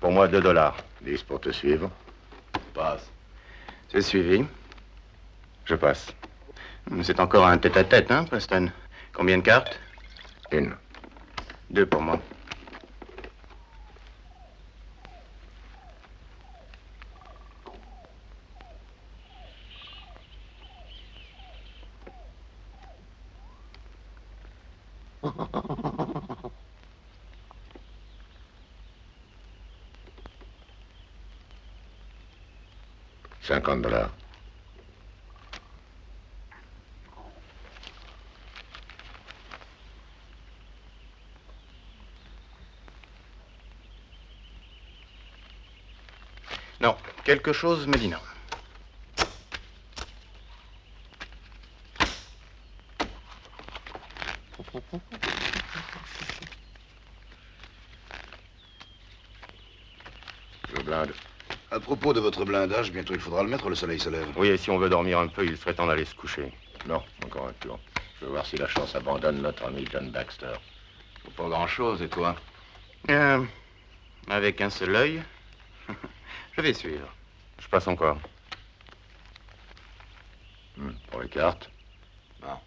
Pour moi, 2 $. 10 pour te suivre. Passe. C'est suivi. Je passe. C'est encore un tête-à-tête, hein, Preston? Combien de cartes? 1. 2 pour moi. $50. Non, quelque chose me dit non. Je blinde. À propos de votre blindage, bientôt il faudra le mettre, le soleil se lève. Oui, et si on veut dormir un peu, il serait temps d'aller se coucher. Non, encore un tour. Je veux voir si la chance abandonne notre ami John Baxter. Faut pas grand-chose, et toi? Avec un seul œil, je vais suivre. Je passe encore. Pour les cartes? Non.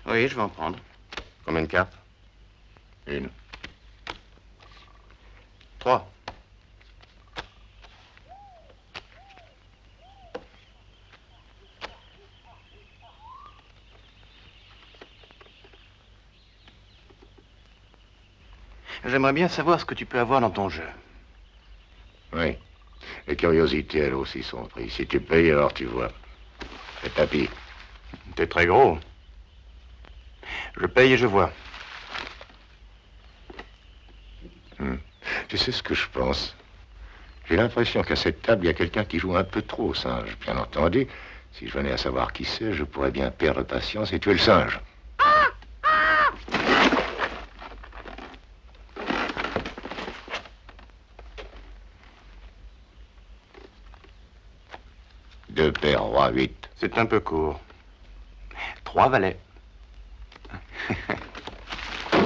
Oui, je vais en prendre. Combien de cartes? 1. 3. J'aimerais bien savoir ce que tu peux avoir dans ton jeu. Oui. Les curiosités, elles aussi, sont prises. Si tu payes, alors tu vois. C'est tapis. T'es très gros. Je paye et je vois. Tu sais ce que je pense? J'ai l'impression qu'à cette table, il y a quelqu'un qui joue un peu trop au singe. Bien entendu, si je venais à savoir qui c'est, je pourrais bien perdre patience et tuer le singe. Deux paires, roi, 8. C'est un peu court. 3 valets.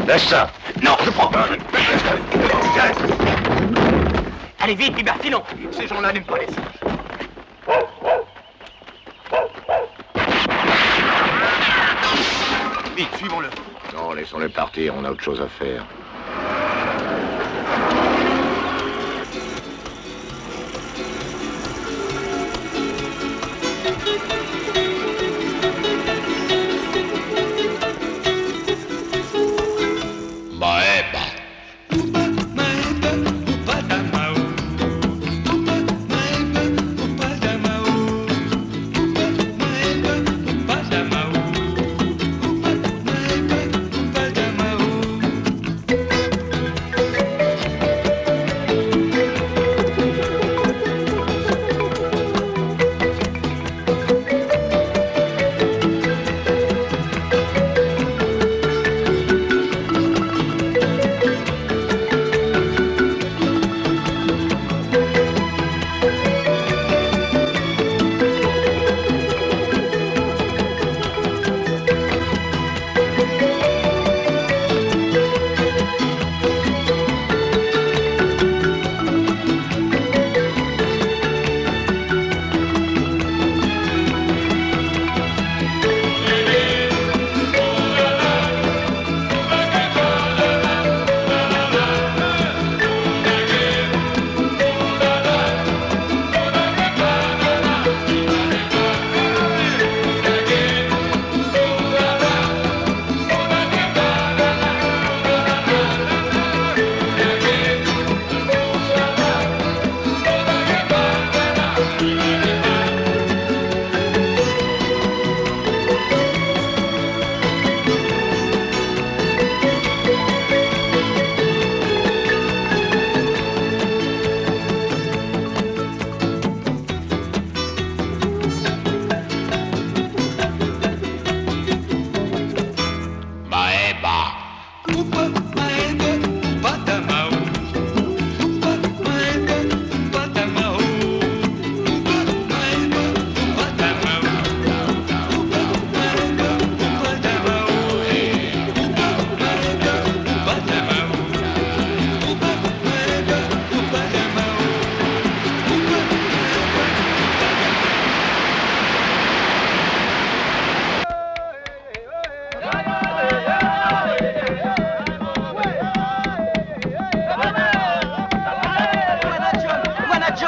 Laisse ça! Non, je prends. Allez, vite, Bibert, sinon, ces gens-là n'aiment pas les singes. Vite, suivons-le. Non, laissons-le partir, on a autre chose à faire.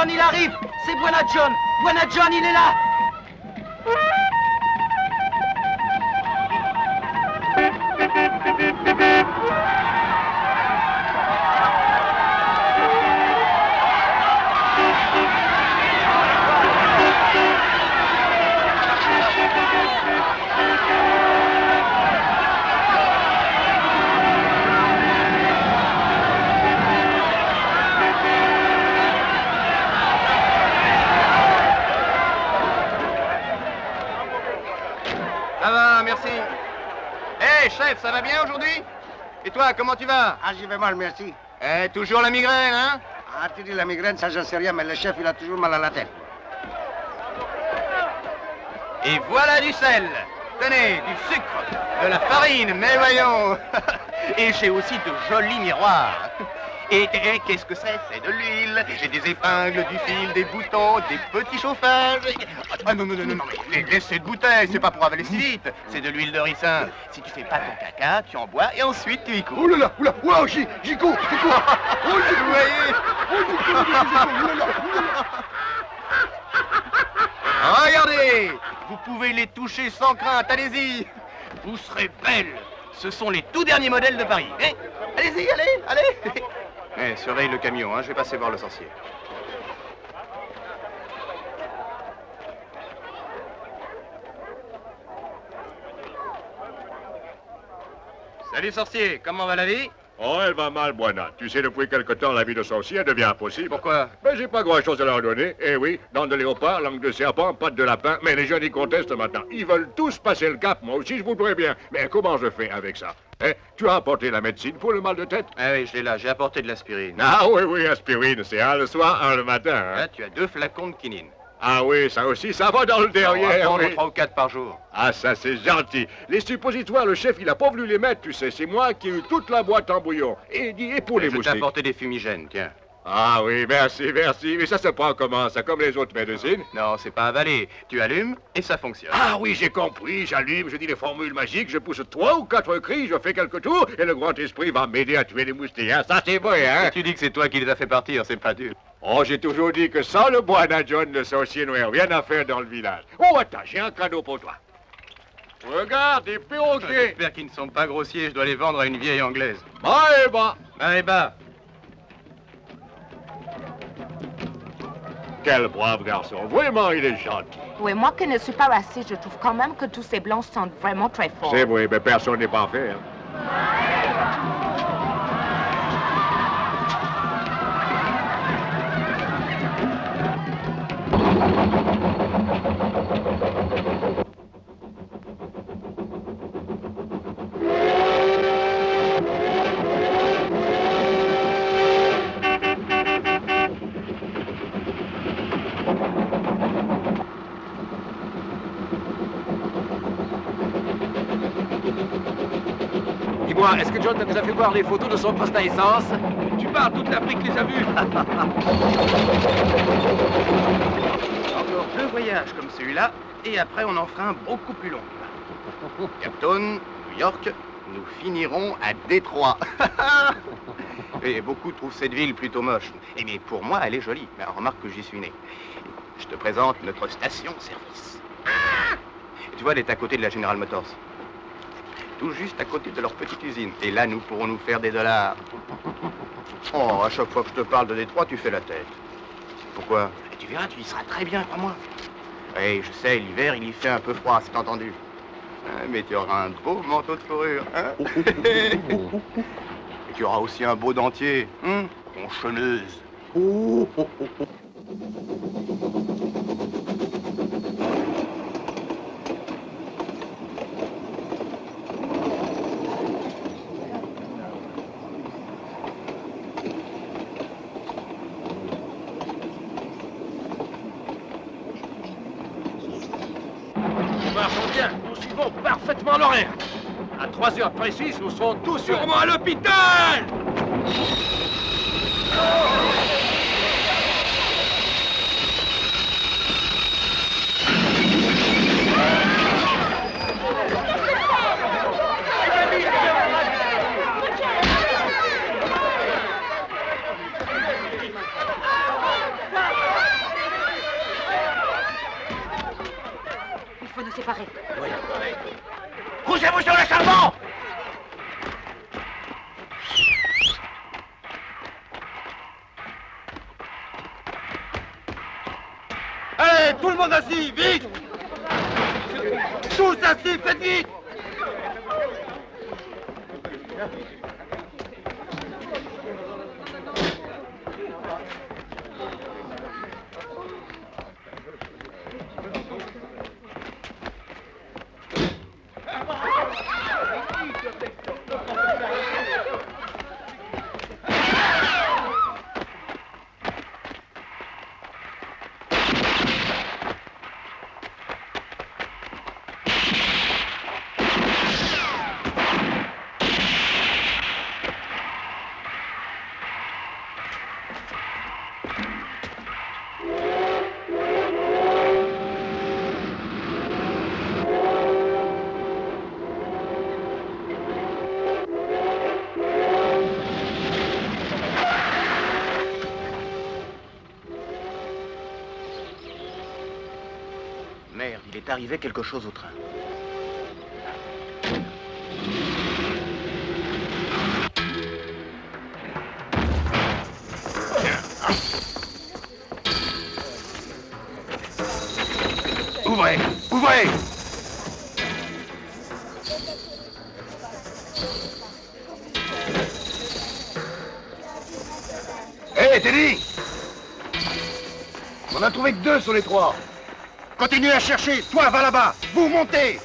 John, il arrive. C'est Buena John. Buena John, il est là. Ça va, merci. Hé, chef, ça va bien aujourd'hui? Et toi, comment tu vas? Ah, j'y vais mal, merci. Toujours la migraine, hein? Ah, tu dis la migraine, ça, j'en sais rien, mais le chef, il a toujours mal à la tête. Et voilà du sel. Tenez, du sucre, de la farine, mais voyons. Et j'ai aussi de jolis miroirs. Et qu'est-ce que c'est? C'est de l'huile, et des épingles, du fil, des boutons, des petits chauffages. Ah non, mais laisse cette bouteille, c'est pas pour avaler si vite. C'est de l'huile de ricin. Si tu fais pas ton caca, tu en bois et ensuite tu y cours. Oh là là, j'y cours, j'y cours. Oh, vous voyez? Regardez, vous pouvez les toucher sans crainte, allez-y. Vous serez belle. Ce sont les tout derniers modèles de Paris. Allez-y, allez. Surveille le camion, hein, je vais passer voir le sorcier. Salut sorcier, comment va la vie? Oh, elle va mal, Buena. Tu sais, depuis quelque temps, la vie de sorcier devient impossible. Pourquoi? Ben, j'ai pas grand-chose à leur donner. Eh oui, dents de léopard, langue de serpent, pattes de lapin. Mais les jeunes y contestent maintenant. Ils veulent tous passer le cap. Moi aussi, je voudrais bien. Mais comment je fais avec ça? Tu as apporté la médecine pour le mal de tête? Ah oui, je l'ai là, j'ai apporté de l'aspirine. Ah oui, aspirine. C'est un le soir, un le matin. Hein? Là, tu as 2 flacons de quinine. Ah oui, ça aussi, ça va dans le derrière. On va Oui. 3 ou 4 par jour. Ah, ça, c'est gentil. Les suppositoires, le chef, il a pas voulu les mettre, tu sais. C'est moi qui ai eu toute la boîte en bouillon. Et pour les Je t'ai moustiques. apporté des fumigènes, tiens. Ah oui, merci. Mais ça se prend comment, ça? Comme les autres médecines? Non, c'est pas avalé. Tu allumes et ça fonctionne. Ah oui, j'ai compris. J'allume, je dis les formules magiques, je pousse 3 ou 4 cris, je fais quelques tours, et le grand esprit va m'aider à tuer les moustiques. Hein? Ça, c'est vrai, hein? Tu dis que c'est toi qui les as fait partir, c'est pas dur. Oh, j'ai toujours dit que sans le Buena John, le sorcier n'aurait rien à faire dans le village. Oh, attends, j'ai un cadeau pour toi. Regarde, des perroquets. J'espère qu'ils ne sont pas grossiers, je dois les vendre à une vieille anglaise. Bah. Allez, bas. Quel brave garçon. Vraiment, il est gentil. Oui, moi qui ne suis pas raciste, je trouve quand même que tous ces blancs sont vraiment très forts. C'est vrai, mais personne n'est parfait. Hein. Dis-moi, est-ce que John nous a fait voir les photos de son poste à essence? Tu parles, toute l'Afrique les a vus. Encore 2 voyages comme celui-là, et après on en fera un beaucoup plus long. Captain, New York, nous finirons à Détroit. Et beaucoup trouvent cette ville plutôt moche. Et mais pour moi, elle est jolie. Mais remarque que j'y suis né. Je te présente notre station-service. Et tu vois, elle est à côté de la General Motors. Tout juste à côté de leur petite usine. Et là, nous pourrons nous faire des dollars. Oh, à chaque fois que je te parle de Détroit, tu fais la tête. Pourquoi? Et tu verras, tu y seras très bien, crois-moi. Oui, je sais, l'hiver, il y fait un peu froid, c'est entendu. Hein, mais tu auras un beau manteau de fourrure, hein? Et tu auras aussi un beau dentier, hein? Tronçonneuse. Nous marchons bien, nous suivons parfaitement l'horaire. À 3 heures précises, nous serons tous sûrement à l'hôpital. vous séparer. Oui. Poussez-vous sur le charbon! Allez, tout le monde assis, vite! Tous assis, faites vite! Merde, il est arrivé quelque chose au train. Ouvrez! Ouvrez! Hé, Teddy! On a trouvé que 2 sur les 3. Continuez à chercher, toi, va là-bas! Vous montez!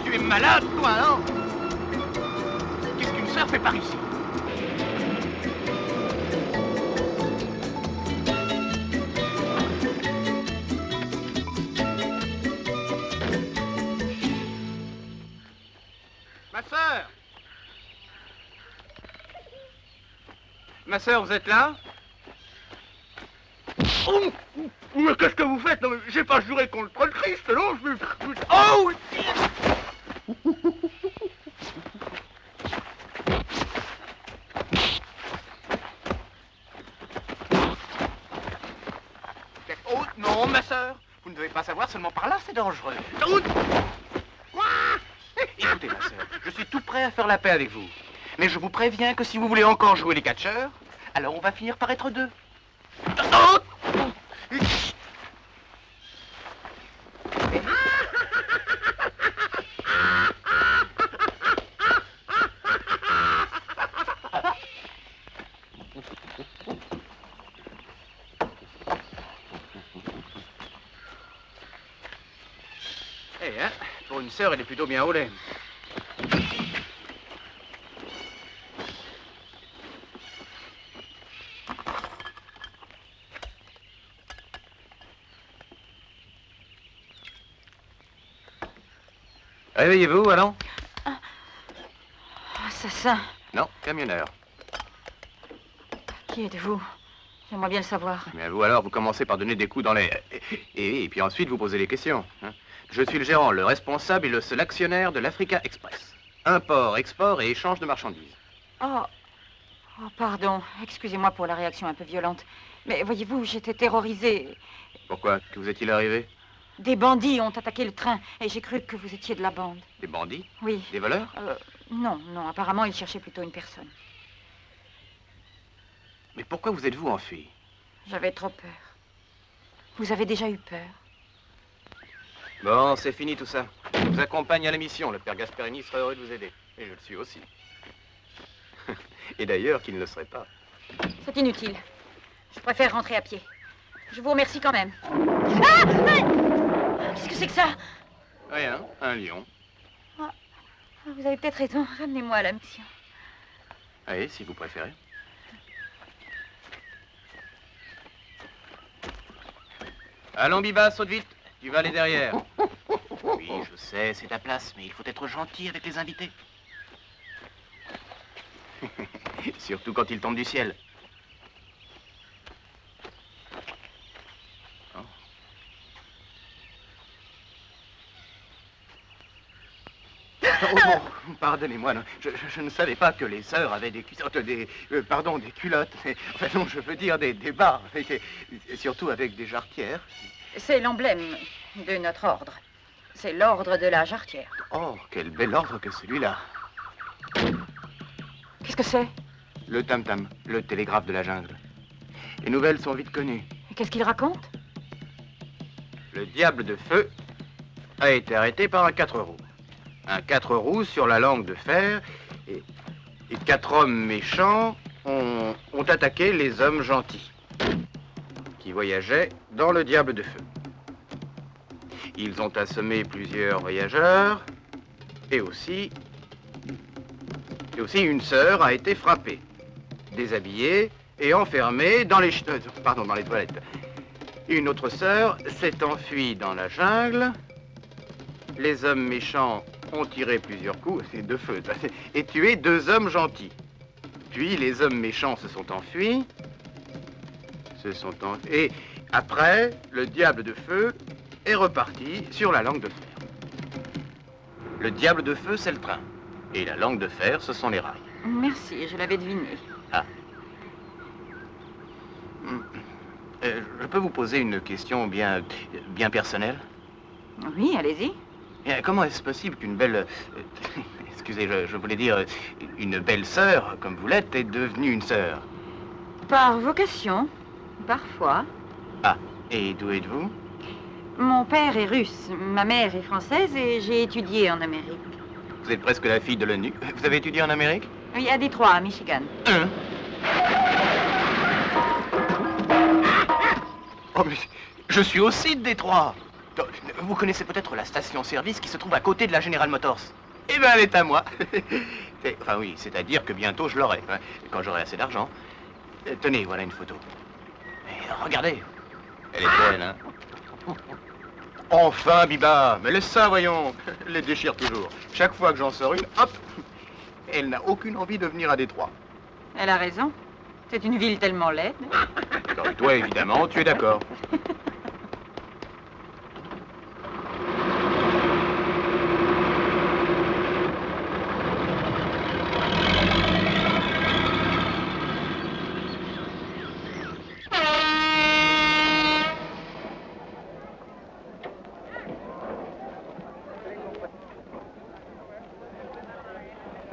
Tu es malade, toi, hein? Qu'est-ce qu'une sœur fait par ici? Ma sœur! Ma sœur, vous êtes là? Oh! Mais qu'est-ce que vous faites? Non, mais j'ai pas juré contre le Christ, non? Oh! Oh, non, ma sœur. Vous ne devez pas savoir, seulement par là, c'est dangereux. Oh! Écoutez, ma sœur, je suis tout prêt à faire la paix avec vous. Mais je vous préviens que si vous voulez encore jouer les catcheurs, alors on va finir par être 2. Oh! Eh, hein, pour une sœur, elle est plutôt bien au lait. Réveillez-vous, allons. Assassin, Non, camionneur. qui êtes-vous? J'aimerais bien le savoir. Mais vous alors, vous commencez par donner des coups dans les... Et puis ensuite, vous posez les questions. Hein. Je suis le gérant, le responsable et le seul actionnaire de l'Africa Express. Import, export et échange de marchandises. Oh, pardon. Excusez-moi pour la réaction un peu violente. Mais voyez-vous, j'étais terrorisée. Pourquoi? Que vous est-il arrivé? Des bandits ont attaqué le train et j'ai cru que vous étiez de la bande. Des bandits? Oui. Des voleurs? Non, apparemment, ils cherchaient plutôt une personne. Mais pourquoi vous êtes-vous enfui? J'avais trop peur. Vous avez déjà eu peur? Bon, c'est fini tout ça. Je vous accompagne à la mission. Le père Gasperini serait heureux de vous aider. Et je le suis aussi. Et d'ailleurs, qu'il ne le serait pas. C'est inutile. Je préfère rentrer à pied. Je vous remercie quand même. Ah! Qu'est-ce que c'est que ça? Rien, un lion. Vous avez peut-être raison. Ramenez-moi à la mission. Allez, si vous préférez. Allons, Biba, saute vite. Tu vas aller derrière. Oui, je sais, c'est ta place, mais il faut être gentil avec les invités. Surtout quand ils tombent du ciel. Oh, pardonnez-moi, je ne savais pas que les sœurs avaient des culottes, des culottes. Enfin, non, je veux dire des bas, et surtout avec des jarretières. C'est l'emblème de notre ordre. C'est l'ordre de la jarretière. Oh, quel bel ordre que celui-là. Qu'est-ce que c'est? Le tam-tam, le télégraphe de la jungle. Les nouvelles sont vite connues. Et qu'est-ce qu'il raconte? Le diable de feu a été arrêté par un 4 roues. Un 4 roues sur la langue de fer, et 4 hommes méchants ont attaqué les hommes gentils qui voyageaient dans le diable de feu. Ils ont assommé plusieurs voyageurs, et aussi une sœur a été frappée, déshabillée et enfermée dans les toilettes. Une autre sœur s'est enfuie dans la jungle. Les hommes méchants ont tiré plusieurs coups de feu et tué 2 hommes gentils. Puis les hommes méchants se sont enfuis. Et après, le diable de feu est reparti sur la langue de fer. Le diable de feu, c'est le train. Et la langue de fer, ce sont les rails. Merci, je l'avais deviné. Ah. Je peux vous poser une question bien personnelle? Oui, allez-y. Comment est-ce possible qu'une belle... excusez, je voulais dire une belle sœur, comme vous l'êtes, est devenue une sœur? Par vocation, parfois. Ah, et d'où êtes-vous? Mon père est russe, ma mère est française et j'ai étudié en Amérique. Vous êtes presque la fille de l'ONU. Vous avez étudié en Amérique? Oui, à Détroit, à Michigan. Oh, mais je suis aussi de Détroit. Vous connaissez peut-être la station-service qui se trouve à côté de la General Motors. Eh bien, elle est à moi. Enfin oui, c'est-à-dire que bientôt je l'aurai, hein, quand j'aurai assez d'argent. Tenez, voilà une photo. Mais regardez, elle est belle, hein. Enfin, Biba, mais laisse ça, voyons. Elle les déchire toujours. Chaque fois que j'en sors une, hop, elle n'a aucune envie de venir à Détroit. Elle a raison. C'est une ville tellement laide. Et toi, évidemment, tu es d'accord.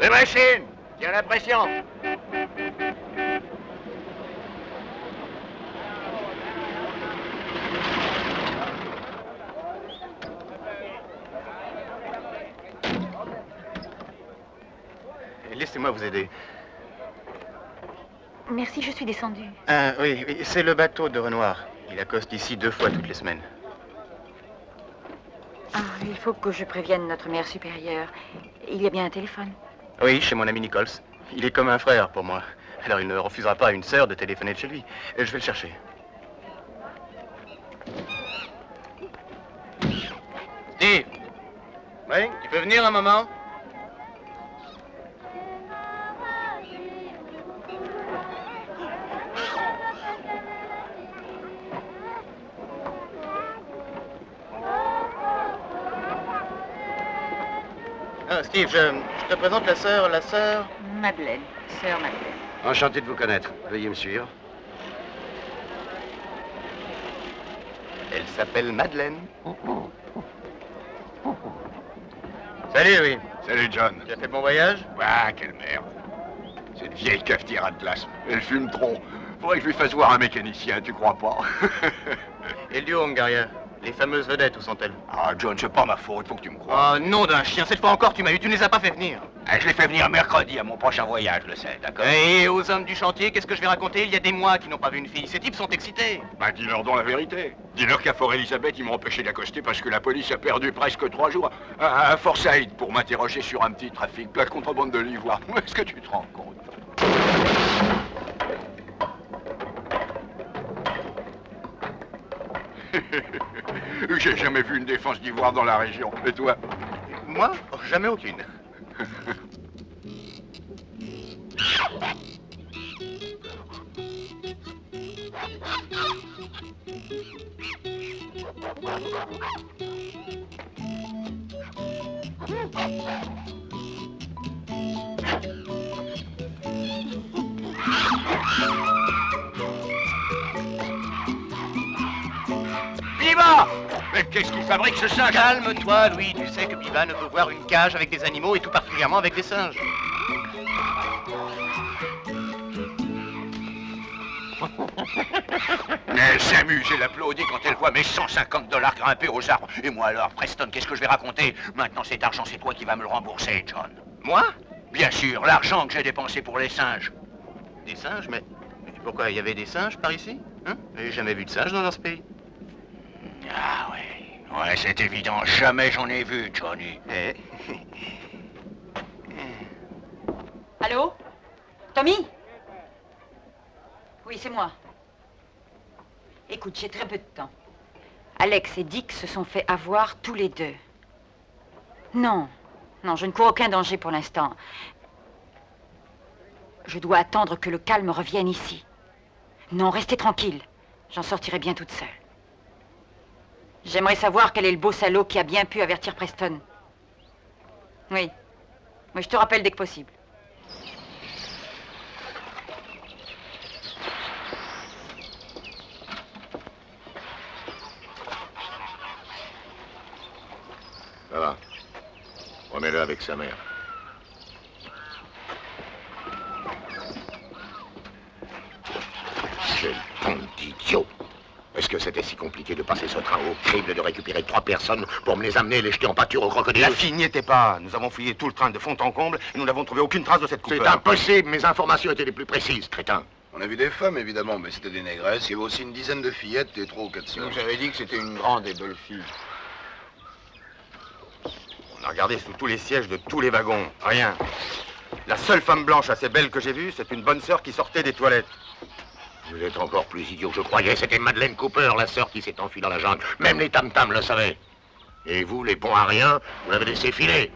Les machines, tiens la pression. Laissez-moi vous aider. Merci, je suis descendue. Oui, c'est le bateau de Renoir. Il accoste ici 2 fois toutes les semaines. Ah, il faut que je prévienne notre mère supérieure. Il y a bien un téléphone. Oui, chez mon ami Nichols. Il est comme un frère pour moi. Alors il ne refusera pas à une sœur de téléphoner de chez lui. Je vais le chercher. Steve! Oui, tu peux venir un moment? Ah, Steve, je te présente la sœur... Madeleine, sœur Madeleine. Enchanté de vous connaître. Veuillez me suivre. Elle s'appelle Madeleine. Salut, oui. Salut, John. Tu as fait bon voyage? Ah, quelle merde. Cette vieille cafetière à glace. Elle fume trop. Faudrait que je lui fasse voir un mécanicien, tu crois pas? Et le duo hongarien? Les fameuses vedettes, où sont-elles? Ah, John, c'est pas ma faute, faut que tu me crois. Oh, nom d'un chien, cette fois encore, tu m'as eu, tu ne les as pas fait venir. Je l'ai fait venir mercredi à mon prochain voyage, le 7, d'accord? Et aux hommes du chantier, qu'est-ce que je vais raconter? Il y a des mois qu'ils n'ont pas vu une fille. Ces types sont excités. Ben, dis-leur donc la vérité. Dis-leur qu'à Fort-Élisabeth, ils m'ont empêché d'accoster parce que la police a perdu presque 3 jours à Fort Saïd pour m'interroger sur un petit trafic de contrebande de l'ivoire. Est-ce que tu te rends compte? J'ai jamais vu une défense d'ivoire dans la région. Et toi? Moi? Jamais aucune. Biba! Mais qu'est-ce qu'il fabrique ce singe? Calme-toi, Louis. Tu sais que Biba ne peut voir une cage avec des animaux et tout particulièrement avec des singes. Elle s'amuse, elle applaudit quand elle voit mes 150 $ grimper aux arbres. Et moi alors, Preston, qu'est-ce que je vais raconter? Maintenant, cet argent, c'est toi qui vas me le rembourser, John. Moi? Bien sûr, l'argent que j'ai dépensé pour les singes. Des singes? Mais pourquoi? Il y avait des singes par ici? Hein? J'ai jamais vu de singes dans ce pays. Ah ouais, ouais, c'est évident. Jamais j'en ai vu, Johnny. Eh. Allô? Tommy? Oui, c'est moi. Écoute, j'ai très peu de temps. Alex et Dick se sont fait avoir tous les deux. Non, non, je ne cours aucun danger pour l'instant. Je dois attendre que le calme revienne ici. Non, restez tranquille. J'en sortirai bien toute seule. J'aimerais savoir quel est le beau salaud qui a bien pu avertir Preston. Oui. Oui, je te rappelle dès que possible. Ça va. Remets-le avec sa mère. Quel bande d'idiots! Est-ce que c'était si compliqué de passer ce train au crible, de récupérer 3 personnes pour me les amener et les jeter en pâture au crocodile? La fille n'y était pas. Nous avons fouillé tout le train de fond en comble et nous n'avons trouvé aucune trace de cette coupe. C'est impossible, mes informations étaient les plus précises, crétin. On a vu des femmes, évidemment, mais c'était des négresses. Il y avait aussi une dizaine de fillettes et 3 ou 4 sœurs. J'avais dit que c'était une grande et belle fille. On a regardé sous tous les sièges de tous les wagons. Rien. La seule femme blanche assez belle que j'ai vue, c'est une bonne sœur qui sortait des toilettes. Vous êtes encore plus idiot que je croyais. C'était Madeleine Cooper, la sœur qui s'est enfuie dans la jungle. Même les tam-tams le savaient. Et vous, les bons à rien, vous l'avez laissé filer.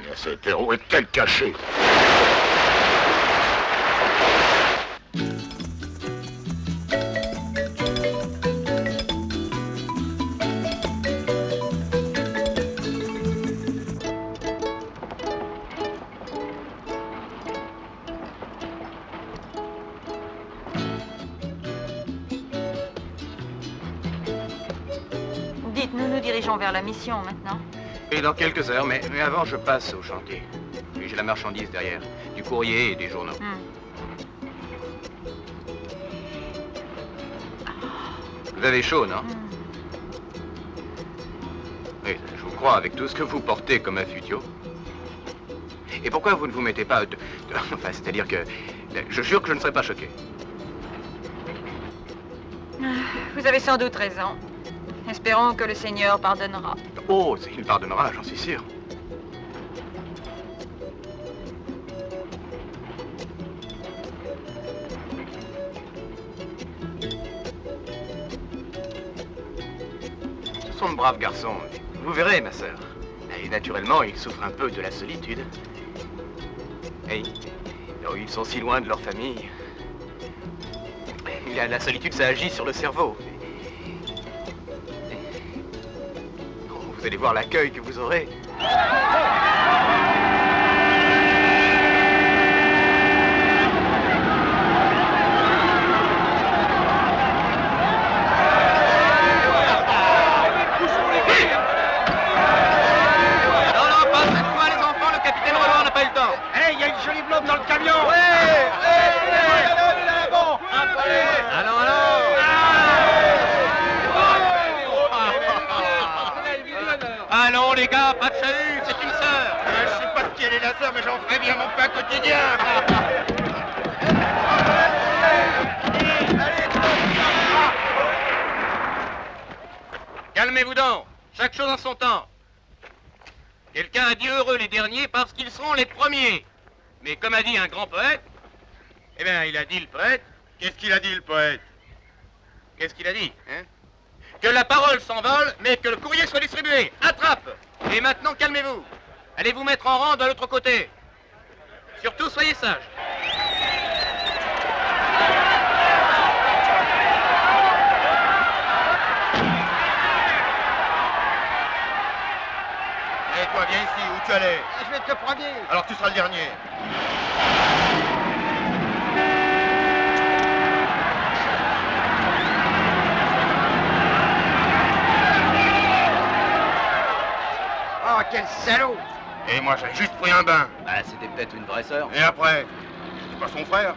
Et à cette heure, où est-elle cachée? Dites, nous nous dirigeons vers la mission maintenant. Et dans quelques heures, mais avant, je passe au chantier. Et j'ai la marchandise derrière. Du courrier et des journaux. Vous avez chaud, non? Oui, je vous crois, avec tout ce que vous portez comme affutio. Et pourquoi vous ne vous mettez pas... Enfin, c'est-à-dire que... Je jure que je ne serai pas choqué. Vous avez sans doute raison. Espérons que le Seigneur pardonnera. Oh, il pardonnera, j'en suis sûr. Ce sont de braves garçons. Vous verrez, ma sœur. Et naturellement, ils souffrent un peu de la solitude. Et ils sont si loin de leur famille. La solitude, ça agit sur le cerveau. Vous allez voir l'accueil que vous aurez. Dans le camion. Allons, les gars. mais j'en ferai bien mon pain quotidien. Calmez-vous donc. Chaque chose en son temps. Quelqu'un a dit heureux les derniers parce qu'ils seront les premiers. Mais comme a dit un grand poète, eh bien, il a dit le poète. Qu'est-ce qu'il a dit, le poète? Qu'est-ce qu'il a dit, hein? Que la parole s'envole, mais que le courrier soit distribué. Attrape! Et maintenant, calmez-vous. Allez vous mettre en rang de l'autre côté. Surtout, soyez sages. Allez, toi, viens ici, où tu allais? Je vais être le premier. Alors tu seras le dernier. Oh, quel salaud! Et moi, j'ai juste pris un bain. Bah, c'était peut-être une vraie sœur. Et après? C'est pas son frère?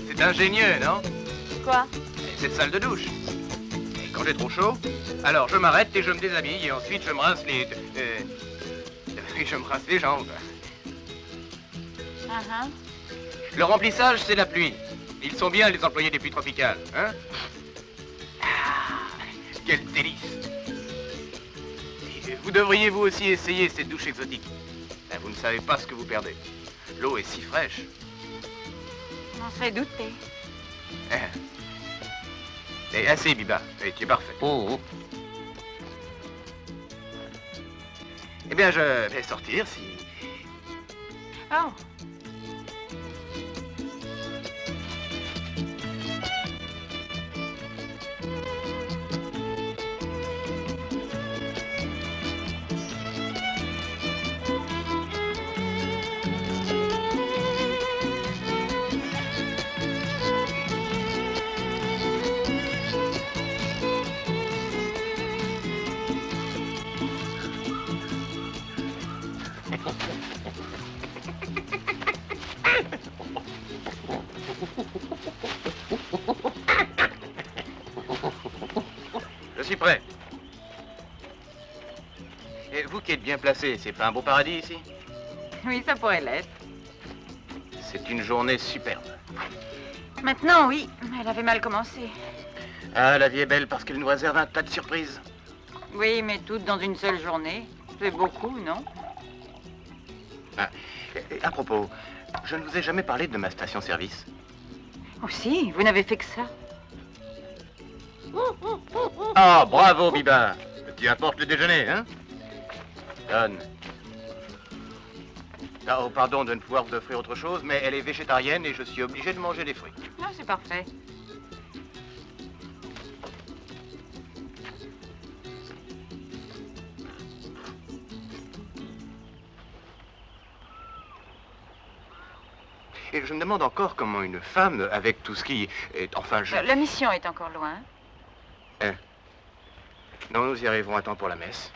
C'est ingénieux, non? Quoi? Cette salle de douche. Et quand j'ai trop chaud, alors je m'arrête et je me déshabille et ensuite je me rince les... je me rince les jambes. Le remplissage, c'est la pluie. Ils sont bien, les employés des pluies tropicales, hein? Ah, quel délice! Et vous devriez vous aussi essayer cette douche exotique. Ben, vous ne savez pas ce que vous perdez. L'eau est si fraîche. On en serait douté. Et assez, Biba. Et tu es parfait. Eh bien, je vais sortir si... Oh. Je suis prêt. Et vous qui êtes bien placé, c'est pas un beau paradis ici? Oui, ça pourrait l'être. C'est une journée superbe. Maintenant, oui. Elle avait mal commencé. Ah, la vie est belle parce qu'elle nous réserve un tas de surprises. Oui, mais toutes dans une seule journée. C'est beaucoup, non? Ah, et à propos, je ne vous ai jamais parlé de ma station-service. Oh si, vous n'avez fait que ça. Ah, bravo, Biba. Tu apportes le déjeuner, hein? Donne. Ah, oh, pardon de ne pouvoir vous offrir autre chose, mais elle est végétarienne et je suis obligé de manger des fruits. Ah, c'est parfait. Et je me demande encore comment une femme, avec tout ce qui est... Enfin, je... La mission est encore loin. Non, nous y arriverons à temps pour la messe.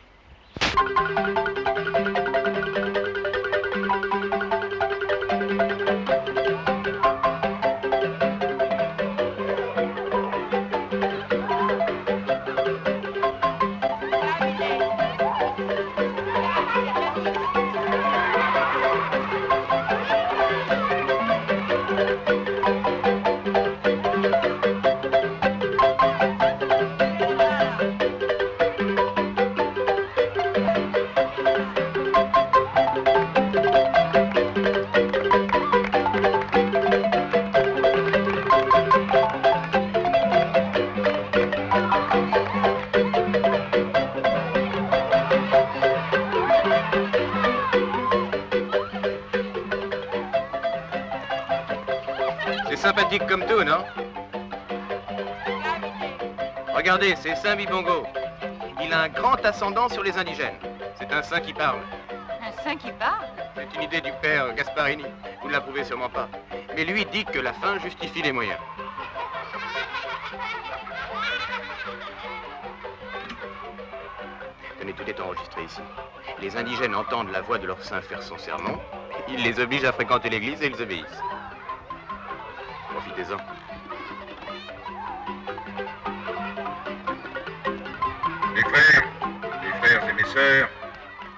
sympathique comme tout, non? Regardez, c'est Saint Bibongo. Il a un grand ascendant sur les indigènes. C'est un saint qui parle. Un saint qui parle? C'est une idée du père Gasparini. Vous ne l'approuvez sûrement pas. Mais lui dit que la fin justifie les moyens. Tenez, tout est enregistré ici. Les indigènes entendent la voix de leur saint faire son serment. Il les oblige à fréquenter l'église et ils obéissent. Profitez-en. Mes frères et mes sœurs,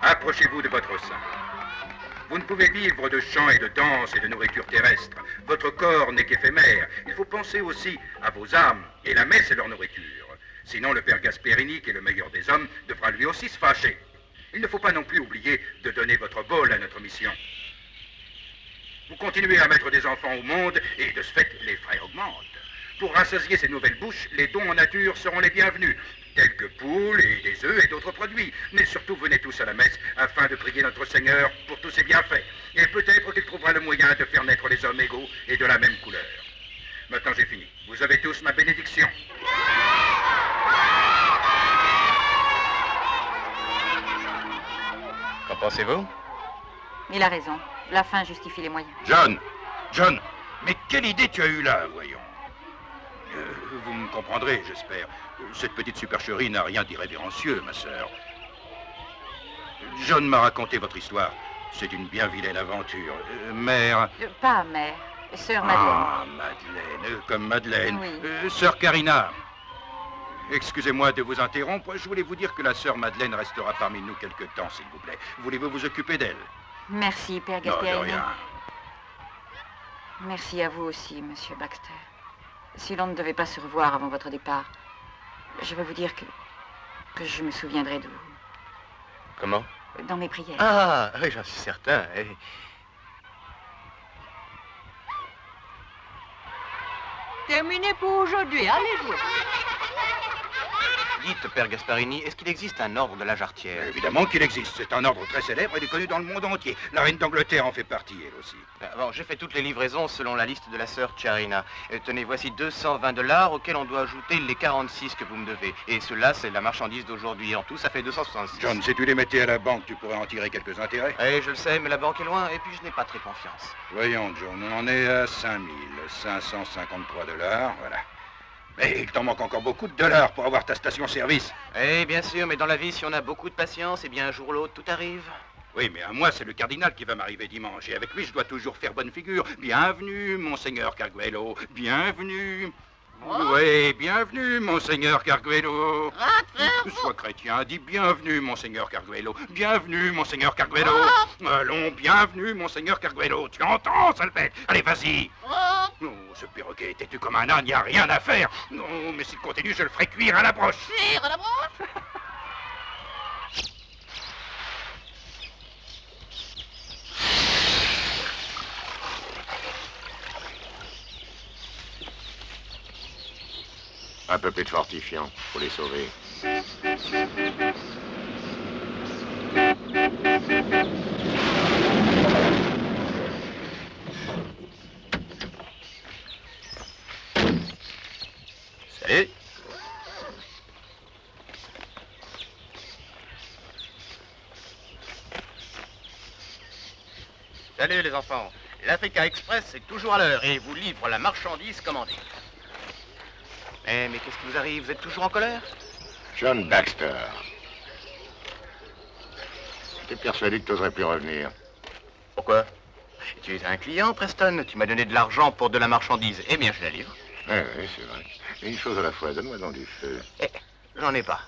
approchez-vous de votre saint. Vous ne pouvez vivre de chants et de danse et de nourriture terrestre. Votre corps n'est qu'éphémère. Il faut penser aussi à vos âmes, et la messe est leur nourriture. Sinon, le père Gasperini, qui est le meilleur des hommes, devra lui aussi se fâcher. Il ne faut pas non plus oublier de donner votre bol à notre mission. Vous continuez à mettre des enfants au monde, et de ce fait, les frais augmentent. Pour rassasier ces nouvelles bouches, les dons en nature seront les bienvenus, tels que poules et des œufs et d'autres produits. Mais surtout, venez tous à la messe afin de prier notre Seigneur pour tous ses bienfaits. Et peut-être qu'il trouvera le moyen de faire naître les hommes égaux et de la même couleur. Maintenant, j'ai fini. Vous avez tous ma bénédiction. Qu'en pensez-vous? Il a raison. La fin justifie les moyens. John, mais quelle idée tu as eue là, voyons. Vous me comprendrez, j'espère. Cette petite supercherie n'a rien d'irrévérencieux, ma sœur. John m'a raconté votre histoire. C'est une bien vilaine aventure. Mère... Pas mère. Sœur Madeleine. Ah, Madeleine, comme Madeleine. Oui. Sœur Carina. Excusez-moi de vous interrompre. Je voulais vous dire que la sœur Madeleine restera parmi nous quelque temps, s'il vous plaît. Voulez-vous vous occuper d'elle? Merci, Père Non, de Gasperini. rien. Merci à vous aussi, Monsieur Baxter. Si l'on ne devait pas se revoir avant votre départ, je veux vous dire que je me souviendrai de vous. Comment? Dans mes prières. Ah, oui, j'en suis certain. Terminé pour aujourd'hui, allez jouer. Dites, Père Gasparini, est-ce qu'il existe un ordre de la jarretière? Évidemment qu'il existe. C'est un ordre très célèbre. Il est connu dans le monde entier. La reine d'Angleterre en fait partie, elle aussi. Bon, j'ai fait toutes les livraisons selon la liste de la sœur Charina. Tenez, voici 220 $ auxquels on doit ajouter les 46 que vous me devez. Et cela, c'est la marchandise d'aujourd'hui. En tout, ça fait 266. John, si tu les mettais à la banque, tu pourrais en tirer quelques intérêts. Eh, je le sais, mais la banque est loin, et puis je n'ai pas très confiance. Voyons, John, on en est à 5553 $. Voilà. Mais il t'en manque encore beaucoup de dollars pour avoir ta station-service. Eh, bien sûr, mais dans la vie, si on a beaucoup de patience, eh bien, un jour ou l'autre, tout arrive. Oui, mais à moi, c'est le cardinal qui va m'arriver dimanche. Et avec lui, je dois toujours faire bonne figure. Bienvenue, monseigneur Carguello. Bienvenue. Oui, bienvenue, monseigneur Carguello. Sois chrétien, dis bienvenue, monseigneur Carguello. Bienvenue, monseigneur Carguello. Allons, bienvenue, monseigneur Carguello. Tu entends, sale bête? Allez, vas-y. Oh, ce perroquet est têtu comme un âne, y a rien à faire. Non, mais s'il continue, je le ferai cuire à la broche. Cuire à la broche? Un peu plus de fortifiant pour les sauver. Salut. Salut les enfants. L'Africa Express est toujours à l'heure et vous livre la marchandise commandée. Mais qu'est-ce qui vous arrive? Vous êtes toujours en colère? John Baxter. J'étais persuadé que tu n'oserais plus revenir. Pourquoi? Tu es un client, Preston. Tu m'as donné de l'argent pour de la marchandise. Eh bien, je la livre. Oui, c'est vrai. Une chose à la fois, donne-moi donc du feu. J'en ai pas.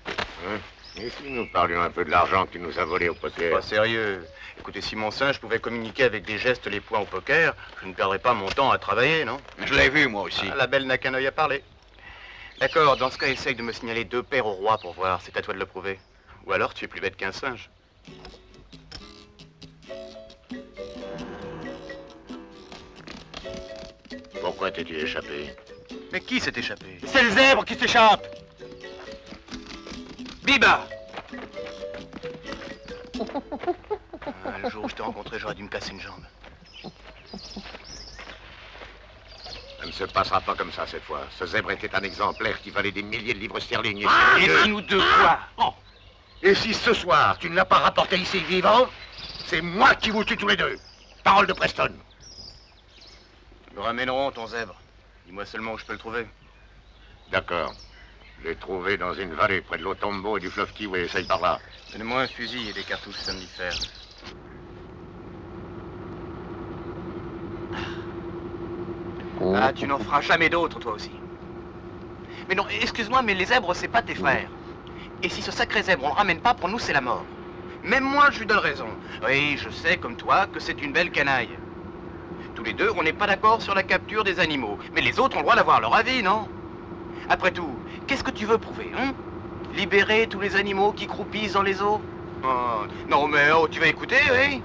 Hein? Et si nous parlions un peu de l'argent que tu nous as volé au poker? Pas sérieux. Écoutez, si mon singe pouvait communiquer avec des gestes les points au poker, je ne perdrais pas mon temps à travailler, non? Je l'ai vu, moi aussi. Ah, la belle n'a qu'un œil à parler. D'accord, dans ce cas, essaye de me signaler 2 paires au roi pour voir. C'est à toi de le prouver. Ou alors, tu es plus bête qu'un singe. Pourquoi t'es-tu échappé? Mais qui s'est échappé? C'est le zèbre qui s'échappe. Biba! Le jour où je t'ai rencontré, j'aurais dû me casser une jambe. Ça ne se passera pas comme ça cette fois. Ce zèbre était un exemplaire qui valait des milliers de livres sterling. Et si nous deux quoi? Oh. Et si ce soir, tu ne l'as pas rapporté ici vivant, c'est moi qui vous tue tous les deux. Parole de Preston. Nous ramènerons ton zèbre. Dis-moi seulement où je peux le trouver. D'accord. Je l'ai trouvé dans une vallée près de l'Otombo et du fleuve Kiwi. Essaye par là. Donne-moi un fusil et des cartouches somnifères. Ah, tu n'en feras jamais d'autres, toi aussi. Mais non, excuse-moi, mais les zèbres, c'est pas tes frères. Et si ce sacré zèbre, on le ramène pas, pour nous, c'est la mort. Même moi, je lui donne raison. Oui, je sais, comme toi, que c'est une belle canaille. Tous les deux, on n'est pas d'accord sur la capture des animaux. Mais les autres ont le droit d'avoir leur avis, non? Après tout, qu'est-ce que tu veux prouver, hein? Libérer tous les animaux qui croupissent dans les eaux? Oh, non, mais oh, tu vas écouter, oui?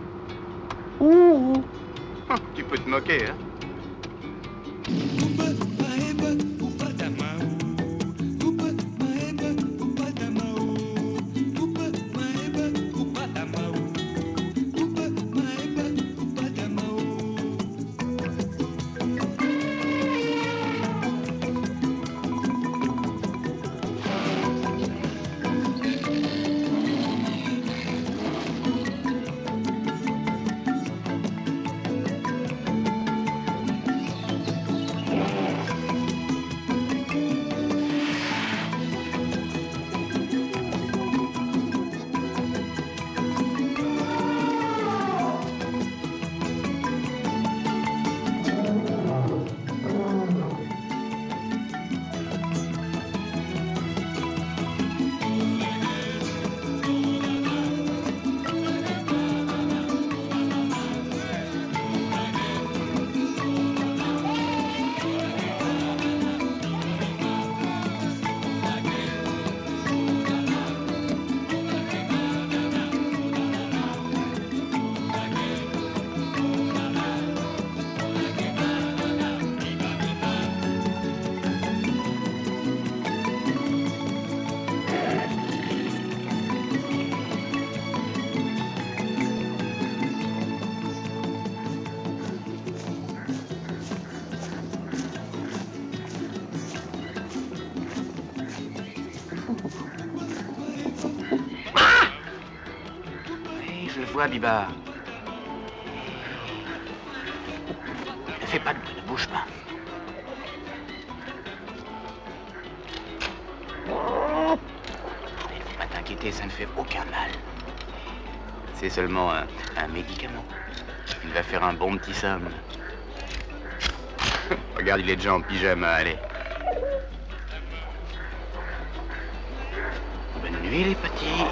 Ouh. Tu peux te moquer, hein? Biba. Ne fais pas de bruit, ne bouge pas. Il ne faut pas t'inquiéter, ça ne fait aucun mal. C'est seulement un médicament. Il va faire un bon petit somme. Regarde, il est déjà en pyjama, allez. Bonne nuit, les petits.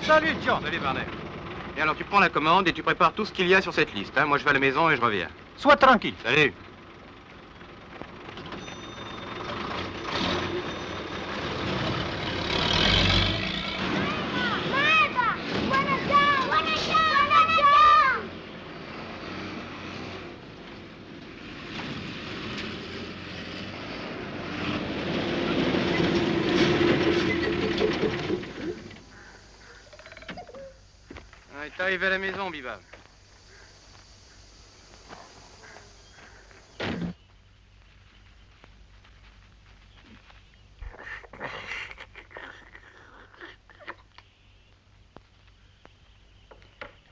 Salut, John. Salut, Barney. Et alors, tu prends la commande et tu prépares tout ce qu'il y a sur cette liste. Hein. Moi, je vais à la maison et je reviens. Sois tranquille. Salut. T'es arrivé à la maison, Biba.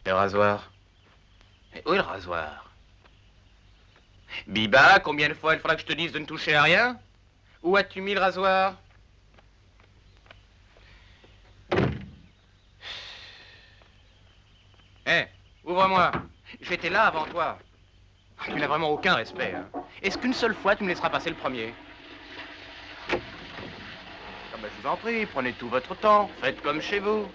Le rasoir. Mais où est le rasoir? Biba, combien de fois il faudra que je te dise de ne toucher à rien? Où as-tu mis le rasoir? Hé, ouvre-moi. J'étais là avant toi. Tu n'as vraiment aucun respect, hein. Est-ce qu'une seule fois, tu me laisseras passer le premier? Ah ben, je vous en prie, prenez tout votre temps. Faites comme chez vous.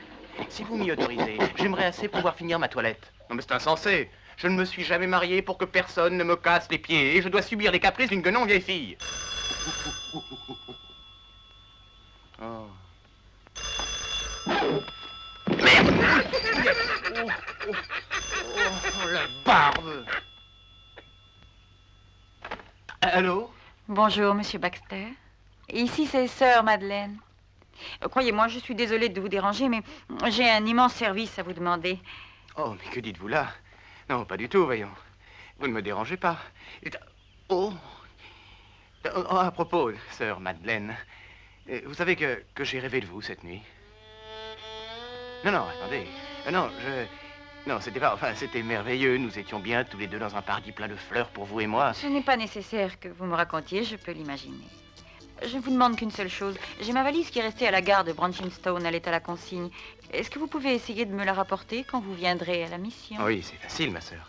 Si vous m'y autorisez, j'aimerais assez pouvoir finir ma toilette. Non mais c'est insensé. Je ne me suis jamais marié pour que personne ne me casse les pieds. Et je dois subir les caprices d'une guenon vieille fille. Oh. Merde! Oh, la barbe! Allô? Bonjour, Monsieur Baxter. Ici, c'est Sœur Madeleine. Croyez-moi, je suis désolée de vous déranger, mais j'ai un immense service à vous demander. Oh, mais que dites-vous là? Non, pas du tout, voyons. Vous ne me dérangez pas. Oh! Oh, à propos, Sœur Madeleine, vous savez que j'ai rêvé de vous cette nuit? Non, attendez. Non, c'était pas... Enfin, c'était merveilleux. Nous étions bien tous les deux dans un paradis plein de fleurs pour vous et moi. Ce n'est pas nécessaire que vous me racontiez, je peux l'imaginer. Je ne vous demande qu'une seule chose. J'ai ma valise qui est restée à la gare de Branchinstone, elle est à la consigne. Est-ce que vous pouvez essayer de me la rapporter quand vous viendrez à la mission? Oui, c'est facile, ma sœur.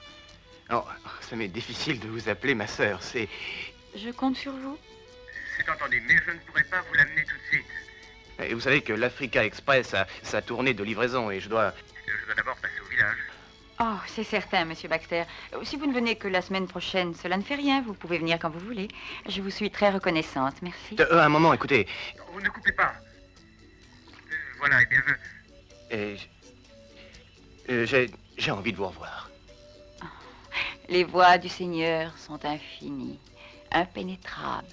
Non, ça m'est difficile de vous appeler ma sœur, c'est... Je compte sur vous. C'est entendu, mais je ne pourrai pas vous l'amener tout de suite. Et vous savez que l'Africa Express a sa tournée de livraison et je dois d'abord passer au village. Oh, c'est certain, Monsieur Baxter. Si vous ne venez que la semaine prochaine, cela ne fait rien. Vous pouvez venir quand vous voulez. Je vous suis très reconnaissante. Merci. Un moment, écoutez. Vous ne coupez pas. Voilà, eh bien j'ai envie de vous revoir. Oh, les voies du Seigneur sont infinies, impénétrables.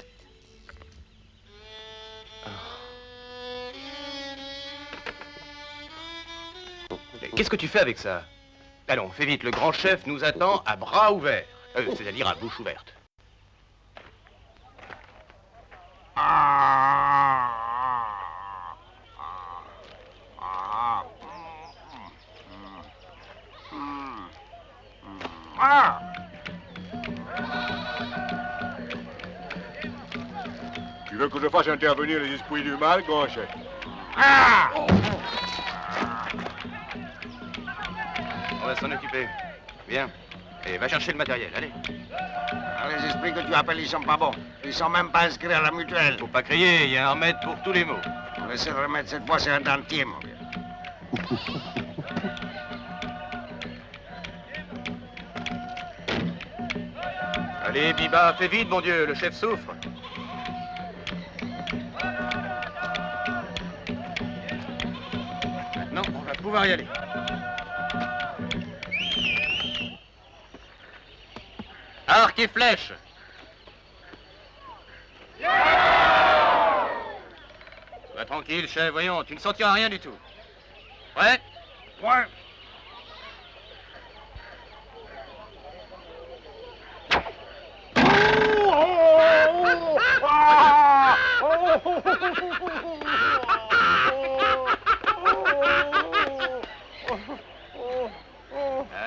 Qu'est-ce que tu fais avec ça? Allons, fais vite, le grand chef nous attend à bras ouverts. C'est-à-dire à bouche ouverte. Tu veux que je fasse intervenir les esprits du mal, grand chef? On va s'en occuper. Viens. Et va chercher le matériel, allez. Les esprits que tu appelles, ils sont pas bons. Ils sont même pas inscrits à la mutuelle. Faut pas crier, il y a un remède pour tous les maux. Le seul remède cette fois, c'est un dentier, mon vieux. Allez, Biba, fais vite, mon Dieu, le chef souffre. Maintenant, on va pouvoir y aller. Arc et flèche. Sois tranquille, chef, voyons, tu ne sentiras rien du tout. Prêt? Ouais.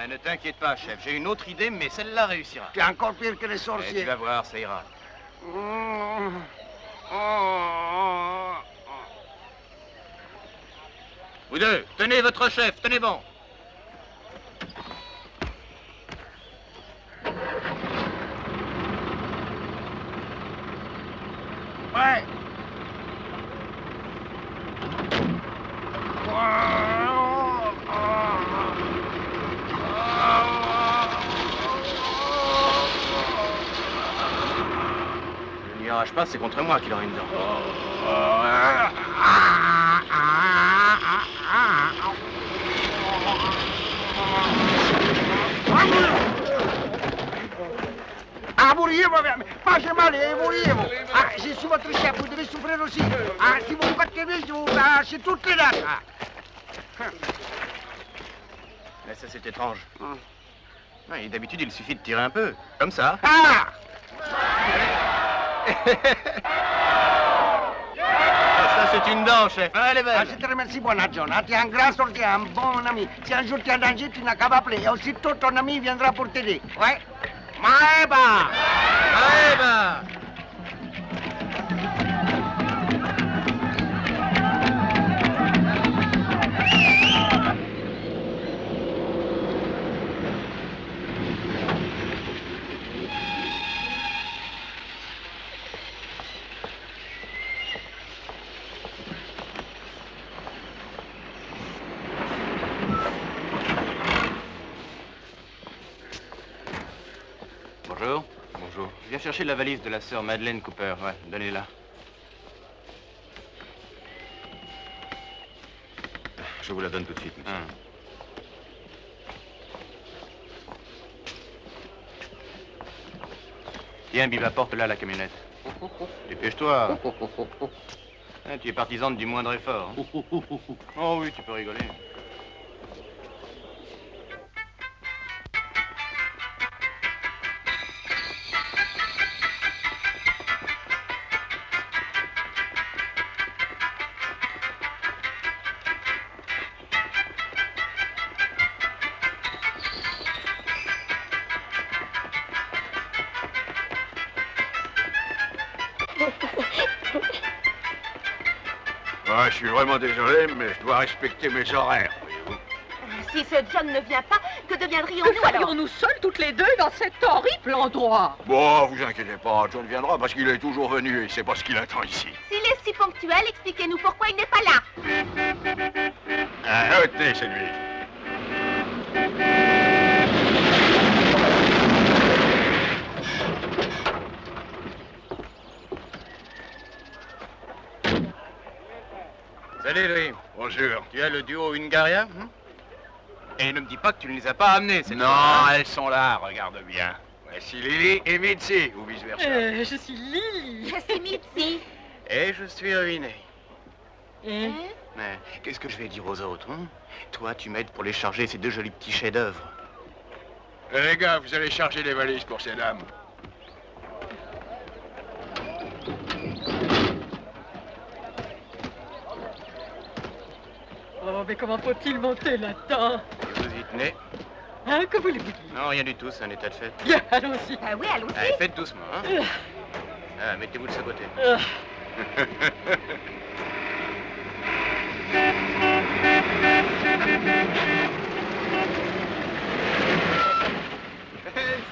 Ne t'inquiète pas, chef, j'ai une autre idée, mais celle-là réussira. Tu es encore pire que les Eh, sorciers. tu vas voir, ça ira. Vous deux, tenez votre chef, tenez bon. Ouais. Je n'y arrache pas, c'est contre moi qu'il aura une dent. Voulez-vous, faites mal, voulez-vous. Je suis votre chef, vous devez souffrir aussi. Si vous me battez, je vous lâche toutes les dates. Mais ça, c'est étrange. Ouais, d'habitude, il suffit de tirer un peu, comme ça. Ça, c'est une dent, chef. Elle est belle. Je te remercie, buona John. Tu es un grand sorcier, un bon ami. Si un jour tu es en danger, tu n'as qu'à m'appeler. Et aussitôt, ton ami viendra pour t'aider. Ouais. Maeba! Maeba! Bonjour. Bonjour. Je viens chercher la valise de la sœur Madeleine Cooper. Ouais, donnez-la. Je vous la donne tout de suite, monsieur. Tiens, Biba, porte là la camionnette. Dépêche-toi. Hein, tu es partisane du moindre effort. Hein. Oh oui, tu peux rigoler. Ah, je suis vraiment désolé, mais je dois respecter mes horaires, voyez-vous. Si ce John ne vient pas, que deviendrions-nous Que alors? ferions-nous seuls toutes les deux dans cet horrible endroit? Bon, vous inquiétez pas, John viendra parce qu'il est toujours venu et c'est pas ce qu'il attend ici. S'il est si ponctuel, expliquez-nous pourquoi il n'est pas là. Ah, retenez, c'est lui. Salut, Louis. Bonjour. Tu as le duo Hungaria hein? Et ne me dis pas que tu ne les as pas amenés, cette Non, fois-là. elles sont là, regarde bien. Voici Lily et Mitzi, ou vice-versa. Je suis Lily. Je suis Mitzi. Et je suis ruiné. Hein? Mais qu'est-ce que je vais dire aux autres hein? Toi, tu m'aides pour les charger, ces deux jolis petits chefs-d'œuvre. Les gars, vous allez charger les valises pour ces dames. Oh, mais comment faut-il monter là-dedans? Et vous y tenez? Hein, que voulez-vous dire? Non, rien du tout, c'est un état de fait. Bien, allons-y. Ah oui, allons-y. Allez, faites doucement, hein? Ah, mettez-vous de ce côté.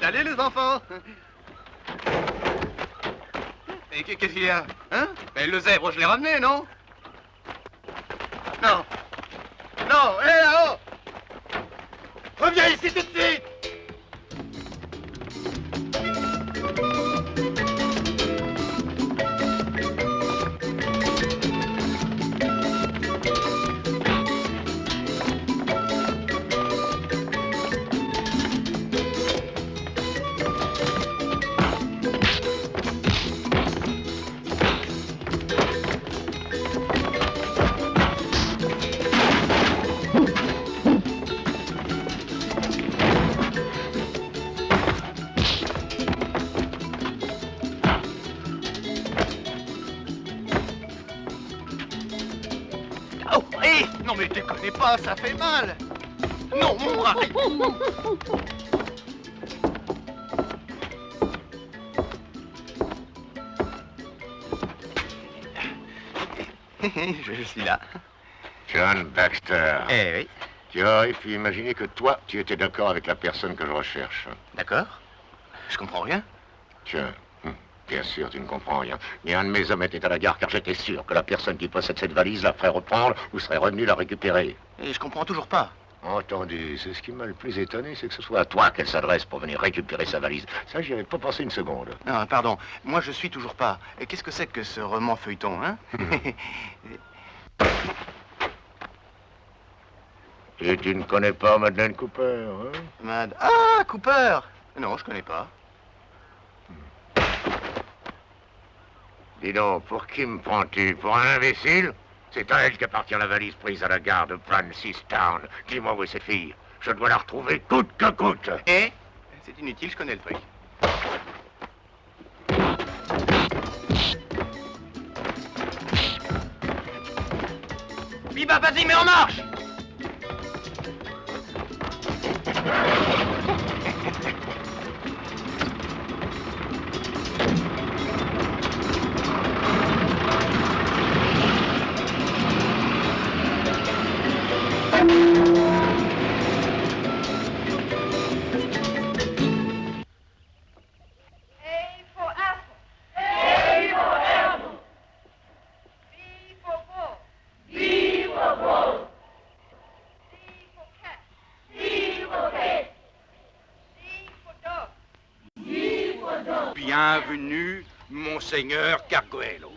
Salut les enfants! Et qu'est-ce qu'il y a? Hein? Mais le zèbre, je l'ai ramené, non? Non! Non! Hé, là-haut! Reviens ici tout de suite! Oh, hé! Non mais déconnez pas, ça fait mal! Non, mon bras! Je suis là. John Baxter. Eh oui. Tu aurais pu imaginer que toi, tu étais d'accord avec la personne que je recherche. D'accord. Je comprends rien. Tiens, bien sûr, tu ne comprends rien. Ni un de mes hommes était à la gare car j'étais sûr que la personne qui possède cette valise la ferait reprendre ou serait revenue la récupérer. Et je comprends toujours pas. Entendu, c'est ce qui m'a le plus étonné, c'est que ce soit à toi qu'elle s'adresse pour venir récupérer sa valise. Ça, j'y avais pas pensé une seconde. Non, pardon. Moi, je suis toujours pas. Et qu'est-ce que c'est que ce roman feuilleton, hein? Et tu ne connais pas Madeleine Cooper, hein? Ah, Cooper! Non, je connais pas. Dis donc, pour qui me prends-tu? Pour un imbécile? C'est à elle qu'appartient la valise prise à la gare de Francistown. Dis-moi où est cette fille. Je dois la retrouver coûte que coûte. Et? C'est inutile, je connais le truc. Biba, vas-y, mets en marche! Bienvenue, Monseigneur Carcoello.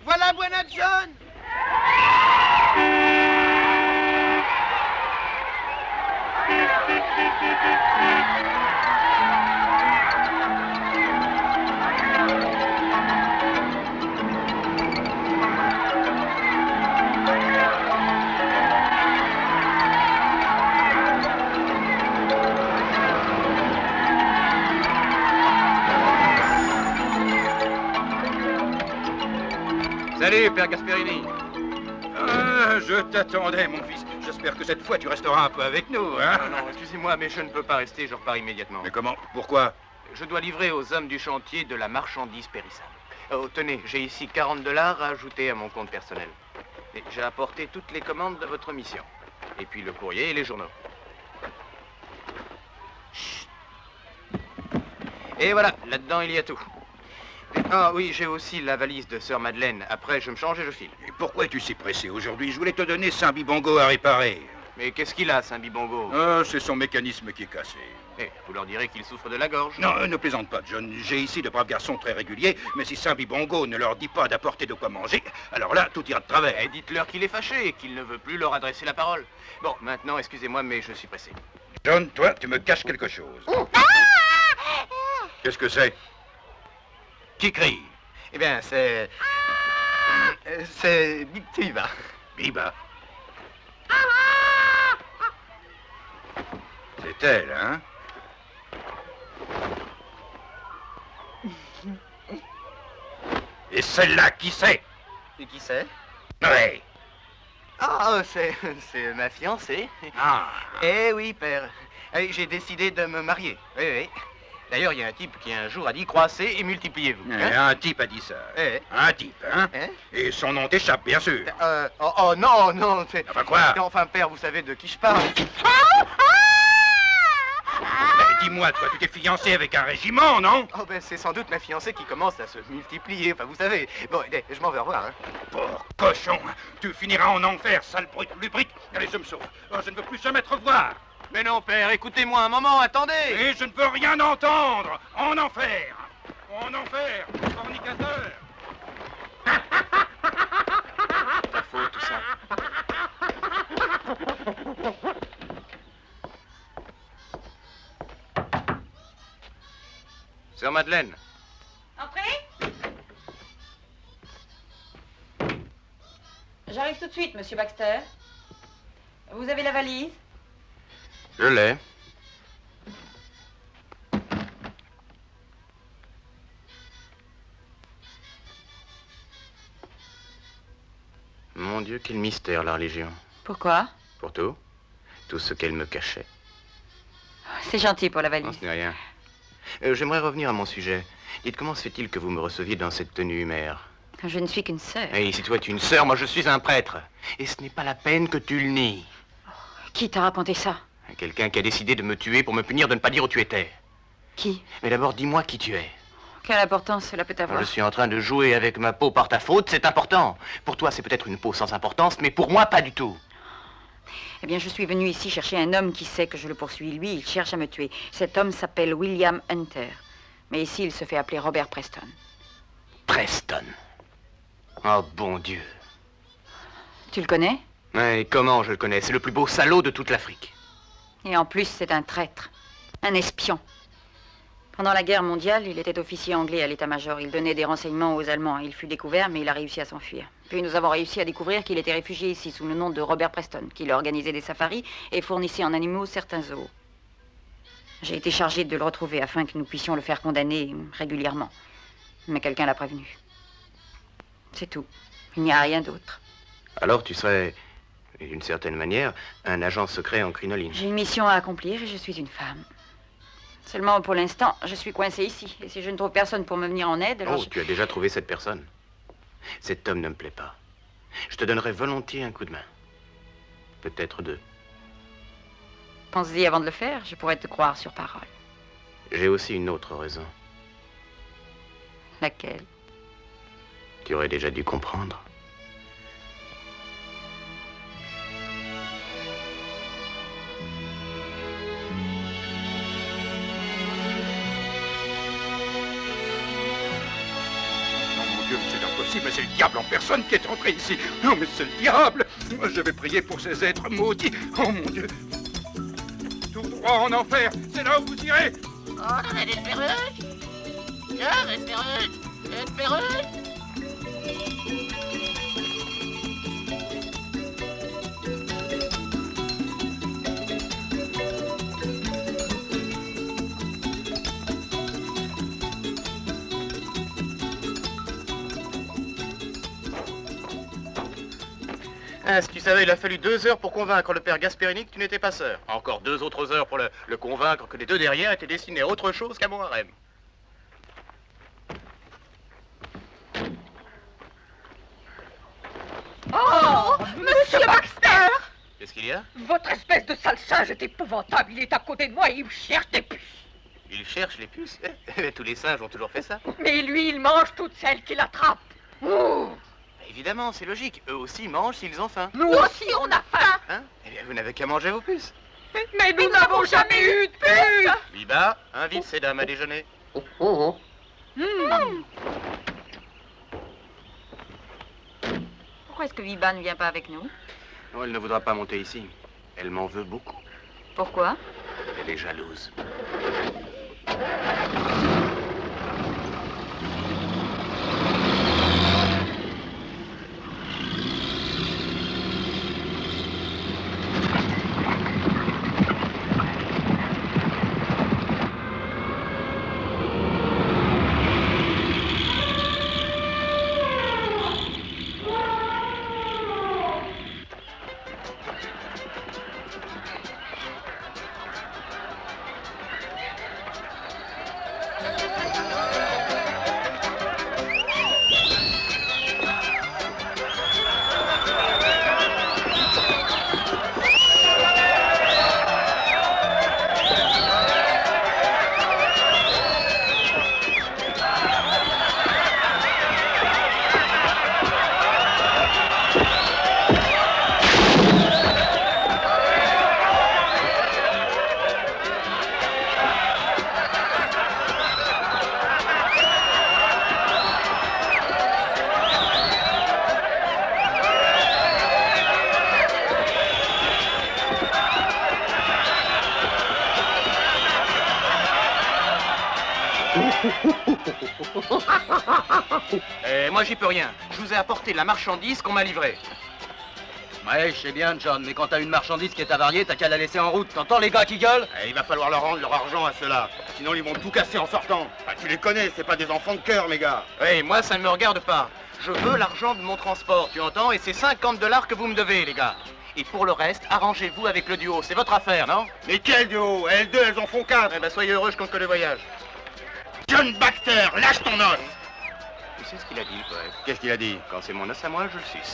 Voilà Buena John. Salut, Père Gasperini. Ah, je t'attendais, mon fils. J'espère que cette fois, tu resteras un peu avec nous, hein? Non, excusez-moi, mais je ne peux pas rester, je repars immédiatement. Mais comment? Pourquoi? Je dois livrer aux hommes du chantier de la marchandise périssable. Oh, tenez, j'ai ici 40 $ à ajouter à mon compte personnel. Et j'ai apporté toutes les commandes de votre mission. Et puis le courrier et les journaux. Chut. Et voilà, là-dedans, il y a tout. Ah oui, j'ai aussi la valise de Sœur Madeleine. Après, je me change et je file. Et pourquoi es-tu si pressé aujourd'hui? Je voulais te donner Saint-Bibongo à réparer. Mais qu'est-ce qu'il a, Saint-Bibongo? Ah, c'est son mécanisme qui est cassé. Eh, vous leur direz qu'il souffre de la gorge. Non, ne plaisante pas, John. J'ai ici de braves garçons très réguliers, mais si Saint-Bibongo ne leur dit pas d'apporter de quoi manger, alors là, tout ira de travers. Eh, dites-leur qu'il est fâché et qu'il ne veut plus leur adresser la parole. Bon, maintenant, excusez-moi, mais je suis pressé. John, toi, tu me caches quelque chose. Qu'est-ce que c'est? Qui crie? Eh bien, c'est... C'est Biba. Biba? C'est elle, hein? Et celle-là, qui c'est? Et qui c'est? Ouais. Ah, c'est ma fiancée. Ah. Eh oui, père. Eh, j'ai décidé de me marier. Oui, oui. D'ailleurs, il y a un type qui un jour a dit croissez et multipliez-vous. Un type a dit ça. Un type, hein? Et son nom t'échappe, bien sûr. Oh non, non, c'est... Enfin quoi? Enfin, père, vous savez de qui je parle. Dis-moi, toi, tu t'es fiancé avec un régiment, non? Oh, ben, c'est sans doute ma fiancée qui commence à se multiplier. Enfin, vous savez. Bon, je m'en vais, au revoir, hein. Pauvre cochon, tu finiras en enfer, sale brute lubrique. Allez, je me sauve. Oh, je ne veux plus jamais te revoir. Mais non, père, écoutez-moi un moment, attendez. Et je ne veux rien entendre. En enfer. En enfer, fornicateur. Ta faute, tout ça. Sœur Madeleine. Entrez. J'arrive tout de suite, monsieur Baxter. Vous avez la valise? Je l'ai. Mon Dieu, quel mystère, la religion. Pourquoi? Pour tout. Tout ce qu'elle me cachait. C'est gentil pour la valise. Non, ce n'est rien. J'aimerais revenir à mon sujet. Dites, comment se fait-il que vous me receviez dans cette tenue humère? Je ne suis qu'une sœur. Et si toi tu es une sœur, moi je suis un prêtre. Et ce n'est pas la peine que tu le nies. Qui t'a raconté ça? Quelqu'un qui a décidé de me tuer pour me punir de ne pas dire où tu étais. Qui? Mais d'abord, dis-moi qui tu es. Quelle importance cela peut avoir? Je suis en train de jouer avec ma peau par ta faute, c'est important. Pour toi, c'est peut-être une peau sans importance, mais pour moi, pas du tout. Eh bien, je suis venu ici chercher un homme qui sait que je le poursuis. Lui, il cherche à me tuer. Cet homme s'appelle William Hunter. Mais ici, il se fait appeler Robert Preston. Preston? Oh, bon Dieu. Tu le connais? Et comment je le connais? C'est le plus beau salaud de toute l'Afrique. Et en plus, c'est un traître. Un espion. Pendant la guerre mondiale, il était officier anglais à l'état-major. Il donnait des renseignements aux Allemands. Il fut découvert, mais il a réussi à s'enfuir. Puis nous avons réussi à découvrir qu'il était réfugié ici sous le nom de Robert Preston, qu'il organisait des safaris et fournissait en animaux certains zoos. J'ai été chargée de le retrouver afin que nous puissions le faire condamner régulièrement. Mais quelqu'un l'a prévenu. C'est tout. Il n'y a rien d'autre. Alors tu serais, d'une certaine manière, un agent secret en crinoline. J'ai une mission à accomplir et je suis une femme. Seulement, pour l'instant, je suis coincée ici. Et si je ne trouve personne pour me venir en aide, alors... Oh, tu as déjà trouvé cette personne. Cet homme ne me plaît pas. Je te donnerais volontiers un coup de main. Peut-être deux. Pense-y avant de le faire, je pourrais te croire sur parole. J'ai aussi une autre raison. Laquelle? Tu aurais déjà dû comprendre. C'est impossible, mais c'est le diable en personne qui est entré ici. Non, mais c'est le diable. Moi, je vais prier pour ces êtres maudits. Oh, mon Dieu. Tout droit en enfer. C'est là où vous irez. Oh, on a des perruches. Tiens, une perruche. Une perruche. Ah, si tu savais, il a fallu 2 heures pour convaincre le père Gasperini que tu n'étais pas sœur. Encore 2 autres heures pour le convaincre que les 2 derrière étaient destinés à autre chose qu'à mon harem. Oh, Monsieur Baxter! Qu'est-ce qu'il y a? Votre espèce de sale singe est épouvantable. Il est à côté de moi et il me cherche des puces. Il cherche les puces? Tous les singes ont toujours fait ça. Mais lui, il mange toutes celles qu'il attrape. Oh. Évidemment, c'est logique. Eux aussi mangent s'ils ont faim. Nous aussi, on a faim. Hein? Eh bien, vous n'avez qu'à manger vos puces. Mais nous n'avons jamais eu de puces. Biba, invite ces dames à déjeuner. Pourquoi est-ce que Viba ne vient pas avec nous? Non, elle ne voudra pas monter ici. Elle m'en veut beaucoup. Pourquoi? Elle est jalouse. Moi, j'y peux rien. Je vous ai apporté la marchandise qu'on m'a livrée. Ouais, je sais bien, John, mais quand t'as une marchandise qui est avariée, t'as qu'à la laisser en route. T'entends les gars qui gueulent? Il va falloir leur rendre leur argent à ceux-là. Sinon, ils vont tout casser en sortant. Ah, tu les connais, c'est pas des enfants de cœur, mes gars. Oui, moi, ça ne me regarde pas. Je veux l'argent de mon transport, tu entends? Et c'est 50 $ que vous me devez, les gars. Et pour le reste, arrangez-vous avec le duo. C'est votre affaire, non? Mais quel duo? Elles deux, elles en font 4. Eh ben, soyez heureux, je compte que le voyage. John Baxter, lâche ton os! Tu sais ce qu'il a dit, le poète? Qu'est-ce qu'il a dit? Quand c'est mon os à moi, je le suce.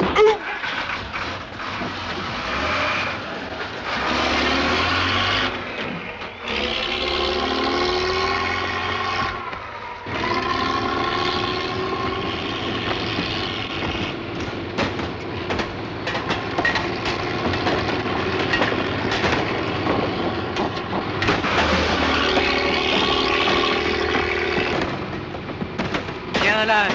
Viens là,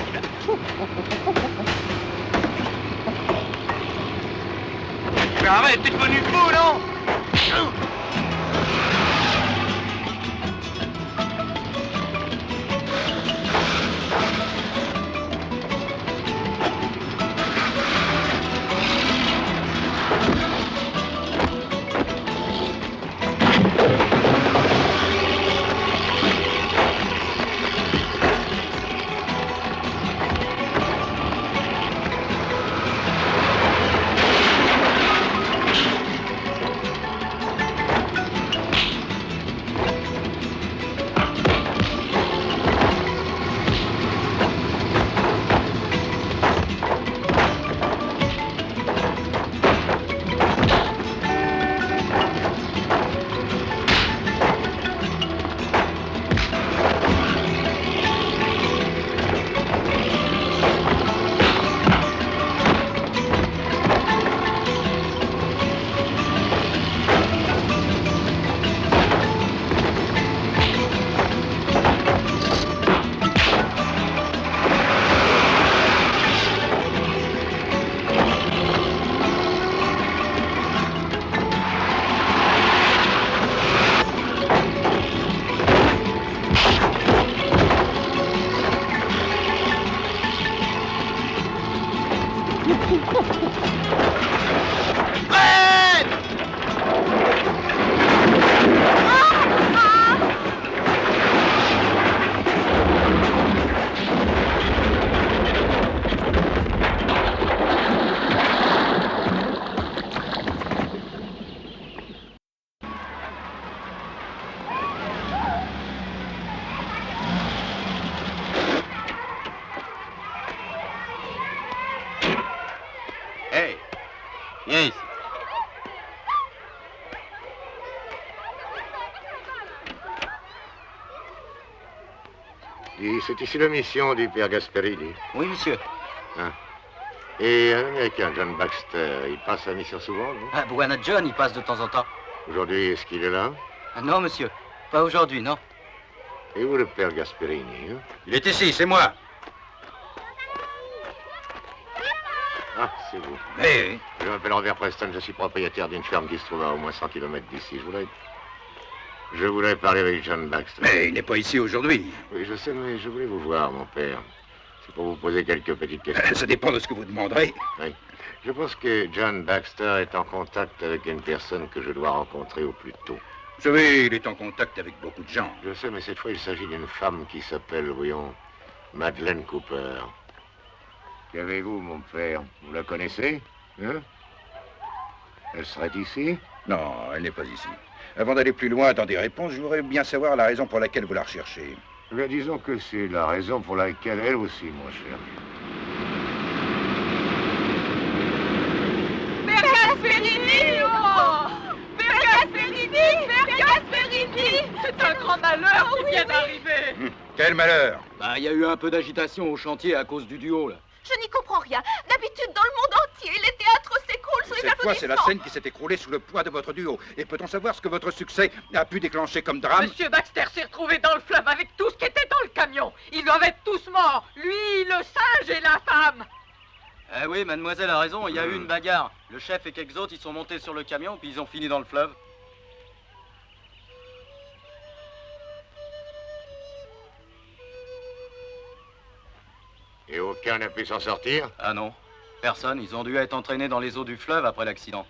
mais arrête, t'es devenu fou, non? Viens ici. C'est ici la mission du père Gasperini. Oui, monsieur. Hein? Et un Américain, John Baxter, il passe la mission souvent, non? Ah, Buana John, il passe de temps en temps. Aujourd'hui, est-ce qu'il est là? Ah, non, monsieur. Pas aujourd'hui, non. Et où le père Gasperini, hein? Il est ici, c'est moi. Ah, c'est vous. Oui. Je m'appelle Robert Preston, je suis propriétaire d'une ferme qui se trouve à au moins 100 km d'ici. Je voulais parler avec John Baxter. Mais il n'est pas ici aujourd'hui. Oui, je sais, mais je voulais vous voir, mon père. C'est pour vous poser quelques petites questions. Ça dépend de ce que vous demanderez. Oui. Je pense que John Baxter est en contact avec une personne que je dois rencontrer au plus tôt. Vous savez, il est en contact avec beaucoup de gens. Je sais, mais cette fois, il s'agit d'une femme qui s'appelle, voyons, Madeleine Cooper. Qu'avez-vous, mon père? Vous la connaissez? Hein? Elle serait ici? Non, elle n'est pas ici. Avant d'aller plus loin dans des réponses, je voudrais bien savoir la raison pour laquelle vous la recherchez. Eh bien, disons que c'est la raison pour laquelle elle aussi, mon cher. Père Gasperini! Oh! Père Gasperini! Père Gasperini! C'est un grand malheur qui vient d'arriver! Quel malheur! Bah, il y a eu un peu d'agitation au chantier à cause du duo, là. Je n'y comprends rien. D'habitude, dans le monde entier, les théâtres s'écroulent sous les Cette fois, c'est la applaudissements. scène qui s'est écroulée sous le poids de votre duo. Et peut-on savoir ce que votre succès a pu déclencher comme drame? Monsieur Baxter s'est retrouvé dans le fleuve avec tout ce qui était dans le camion. Ils doivent être tous morts. Lui, le singe et la femme. Eh oui, mademoiselle a raison, il y a eu une bagarre. Le chef et quelques autres, ils sont montés sur le camion, puis ils ont fini dans le fleuve. Et aucun n'a pu s'en sortir? Ah non, personne. Ils ont dû être entraînés dans les eaux du fleuve après l'accident.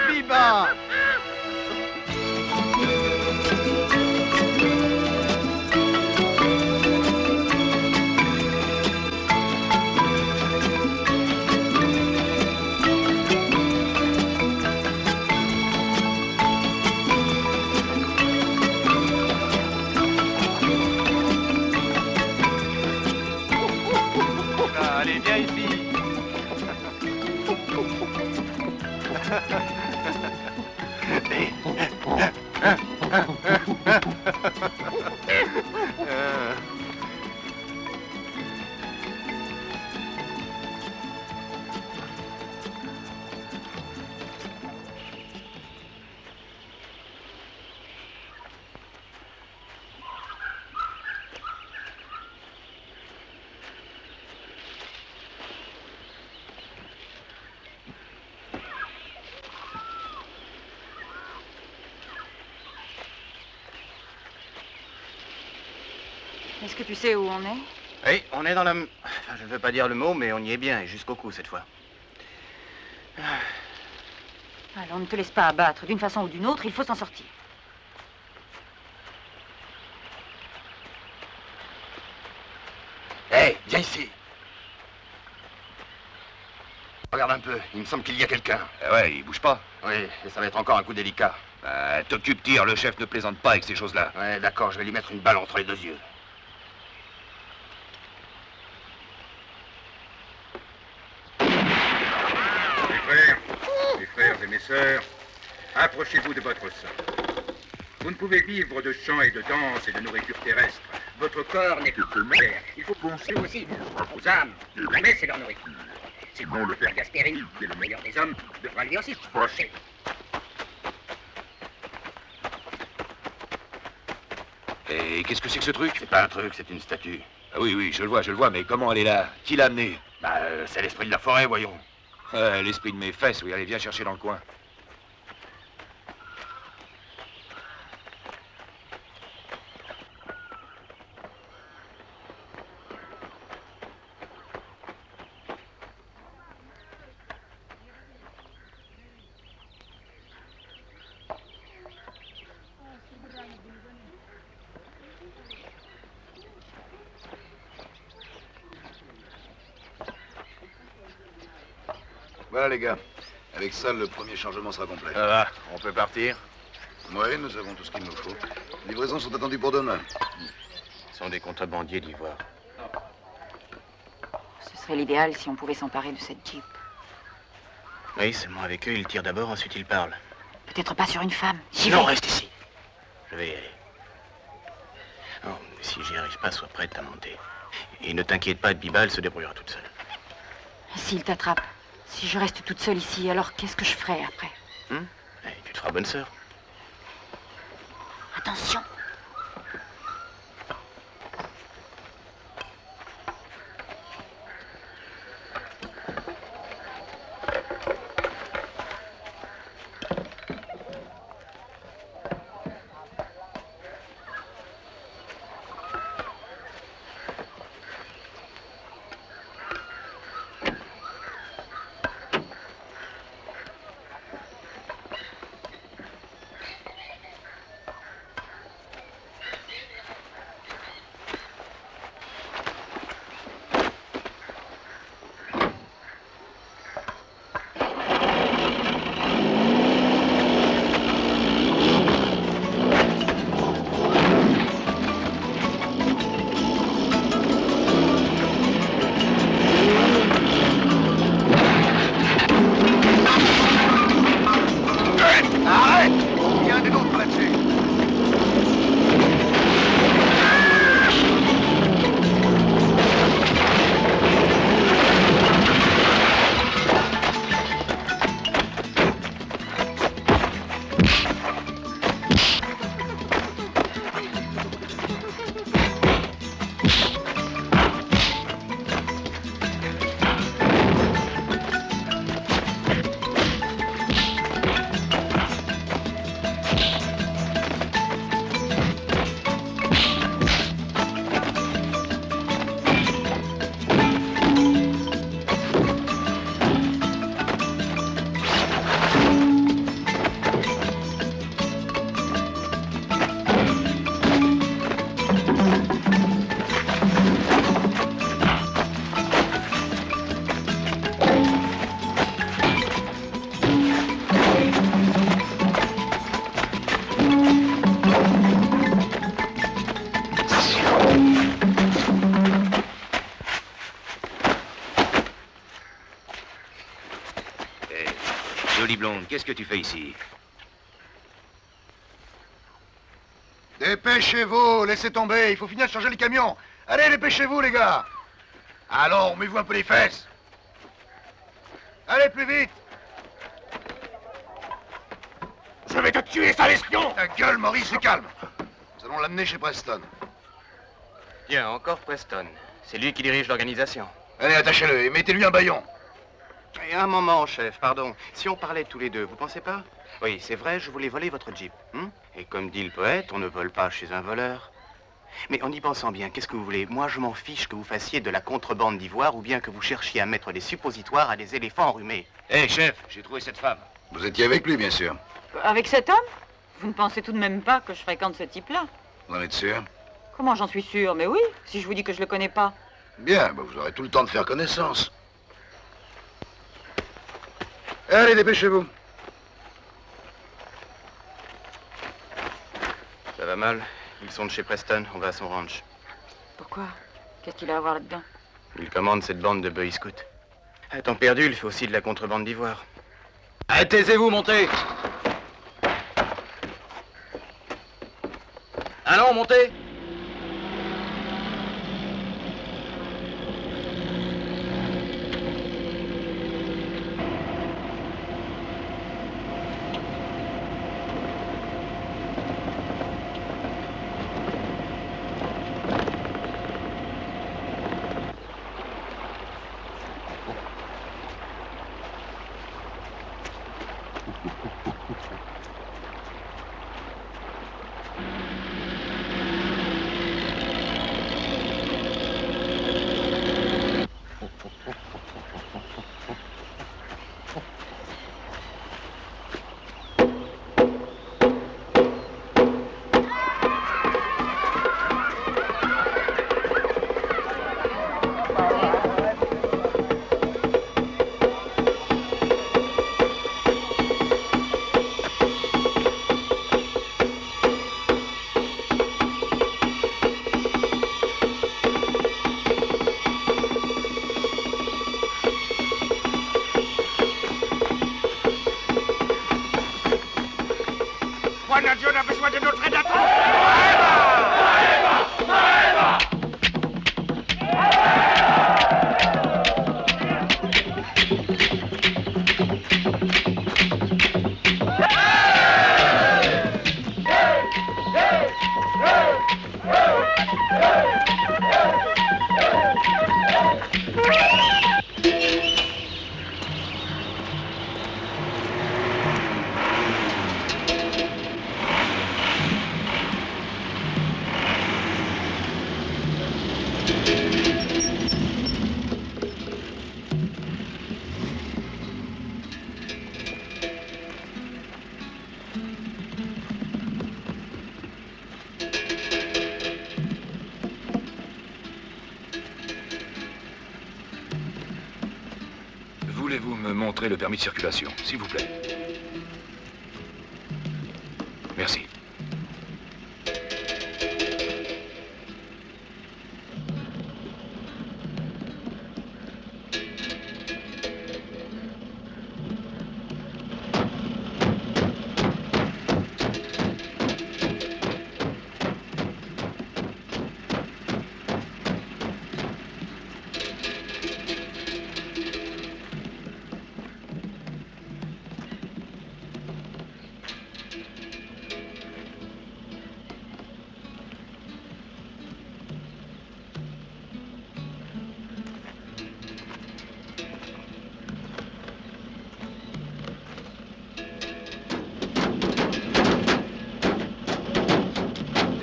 Viva! Allez, viens ici. Est-ce que tu sais où on est? Oui, on est dans la... Enfin, je ne veux pas dire le mot, mais on y est bien, et jusqu'au cou cette fois. Alors ne te laisse pas abattre. D'une façon ou d'une autre, il faut s'en sortir. Hé, viens ici. Regarde un peu, il me semble qu'il y a quelqu'un. Ouais, il bouge pas. Oui, et ça va être encore un coup délicat. Bah, t'occupe, tire, le chef ne plaisante pas avec ces choses-là. Ouais, d'accord, je vais lui mettre une balle entre les deux yeux. Mes frères et mes sœurs, approchez-vous de votre sang. Vous ne pouvez vivre de chants et de danse et de nourriture terrestre. Votre corps n'est que éphémère. Il faut penser aussi aux âmes. Mais c'est leur nourriture. C'est bon, le père Gasperini, qui est le meilleur des hommes, devra lui aussi se pencher. Et qu'est-ce que c'est que ce truc? C'est pas un truc, c'est une statue. Ah oui, oui, je le vois, mais comment elle est là? Qui l'a amenée? Bah, c'est l'esprit de la forêt, voyons. L'esprit de mes fesses, oui. Allez, viens chercher dans le coin. Voilà les gars. Avec ça, le premier chargement sera complet. Ça va, on peut partir? Oui, nous avons tout ce qu'il nous faut. Les livraisons sont attendues pour demain. Ce sont des contrebandiers d'ivoire. Ce serait l'idéal si on pouvait s'emparer de cette Jeep. Oui, seulement avec eux, ils tirent d'abord, ensuite ils parlent. Peut-être pas sur une femme. Non, reste ici. Je vais y aller. Oh, si j'y arrive pas, sois prête à monter. Et ne t'inquiète pas, Biba, elle se débrouillera toute seule. S'il t'attrape, si je reste toute seule ici, alors qu'est-ce que je ferai après? Tu te feras bonne sœur. Attention. Jolie blonde, qu'est-ce que tu fais ici? Dépêchez-vous, laissez tomber, il faut finir de charger les camions. Allez, dépêchez-vous, les gars. Alors, mets-vous un peu les fesses. Allez, plus vite. Je vais te tuer, sale espion. Ta gueule, Maurice, et calme. Nous allons l'amener chez Preston. Tiens, encore Preston. C'est lui qui dirige l'organisation. Allez, attachez-le et mettez-lui un bâillon. Et un moment, chef, pardon. Si on parlait tous les deux, vous pensez pas? Oui, c'est vrai, je voulais voler votre Jeep. Et comme dit le poète, on ne vole pas chez un voleur. Mais en y pensant bien, qu'est-ce que vous voulez? Moi, je m'en fiche que vous fassiez de la contrebande d'ivoire ou bien que vous cherchiez à mettre des suppositoires à des éléphants enrhumés. Hé, chef, j'ai trouvé cette femme. Vous étiez avec lui, bien sûr. Avec cet homme? Vous ne pensez tout de même pas que je fréquente ce type-là? Vous en êtes sûr? Comment j'en suis sûre? Mais oui, si je vous dis que je le connais pas. Bien, bah vous aurez tout le temps de faire connaissance. Allez, dépêchez-vous. Ça va mal. Ils sont de chez Preston, on va à son ranch. Pourquoi? Qu'est-ce qu'il a à voir là-dedans? Il commande cette bande de Boy Scouts. À temps perdu, il fait aussi de la contrebande d'ivoire. Taisez-vous, montez. Allons, montez. La nation a besoin de notre aide à tous. Voulez-vous me montrer le permis de circulation, s'il vous plaît? Merci.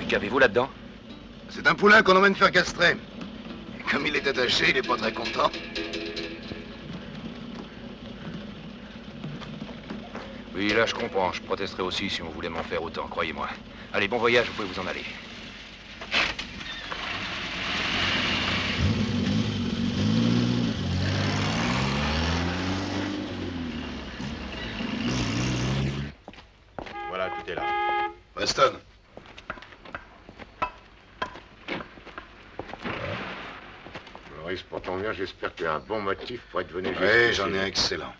Qu'avez-vous là-dedans? C'est un poulain qu'on emmène faire castrer. Et comme il est attaché, il est pas très content. Oui, là, je comprends. Je protesterai aussi si on voulait m'en faire autant, croyez-moi. Allez, bon voyage, vous pouvez vous en aller. Voilà, tout est là. Preston. Maurice, pour ton bien, j'espère que tu as un bon motif pour être venu jusqu'ici. Oui, j'en ai un excellent.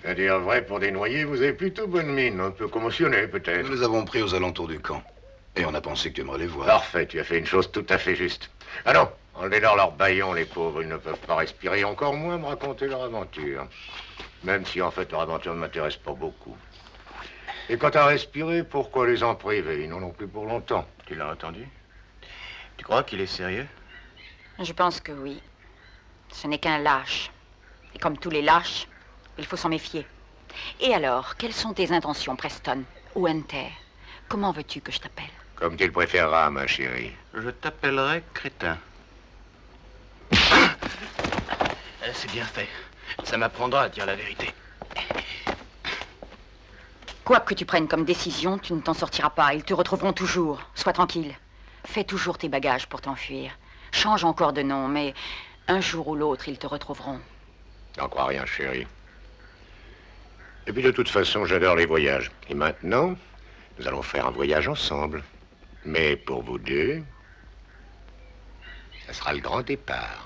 À dire vrai, pour des noyés, vous avez plutôt bonne mine, un peu commotionné peut-être. Nous les avons pris aux alentours du camp. Et on a pensé que tu aimerais les voir. Parfait, tu as fait une chose tout à fait juste. Ah non, enlevez-leur leurs bâillons, les pauvres, ils ne peuvent pas respirer, encore moins me raconter leur aventure. Même si en fait leur aventure ne m'intéresse pas beaucoup. Et quant à respirer, pourquoi les en priver? Ils n'en ont plus pour longtemps. Tu l'as entendu? Tu crois qu'il est sérieux? Je pense que oui. Ce n'est qu'un lâche. Et comme tous les lâches, il faut s'en méfier. Et alors, quelles sont tes intentions, Preston? Ou Hunter? Comment veux-tu que je t'appelle? Comme tu le préféreras, ma chérie. Je t'appellerai crétin. C'est bien fait. Ça m'apprendra à dire la vérité. Quoi que tu prennes comme décision, tu ne t'en sortiras pas. Ils te retrouveront toujours. Sois tranquille. Fais toujours tes bagages pour t'enfuir. Change encore de nom, mais un jour ou l'autre, ils te retrouveront. N'en crois rien, chérie. Et puis de toute façon, j'adore les voyages. Et maintenant, nous allons faire un voyage ensemble. Mais pour vous deux, ça sera le grand départ.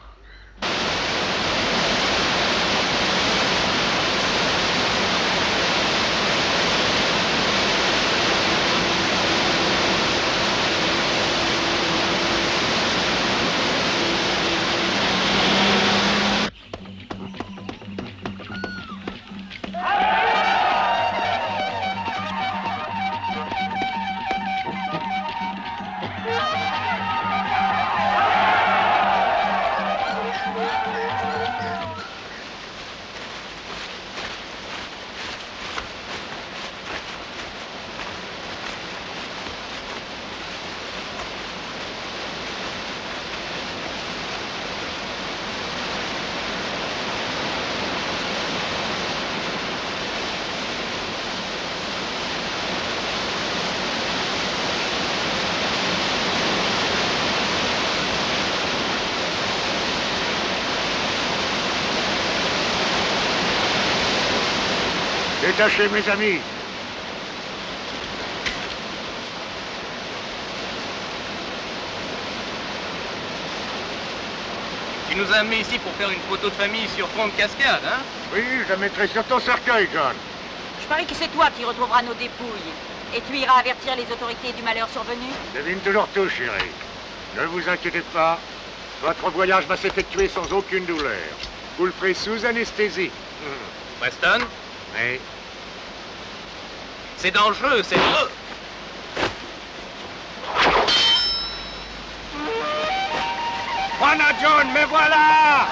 Détachez, mes amis. nous as amenés ici pour faire une photo de famille sur fond de cascade, hein? Oui, je la mettrai sur ton cercueil, John. Je parie que c'est toi qui retrouveras nos dépouilles. Et tu iras avertir les autorités du malheur survenu? Devine toujours tout, chérie. Ne vous inquiétez pas. Votre voyage va s'effectuer sans aucune douleur. Vous le ferez sous anesthésie. Preston? Oui. C'est dangereux, c'est... Voilà, John, mais voilà!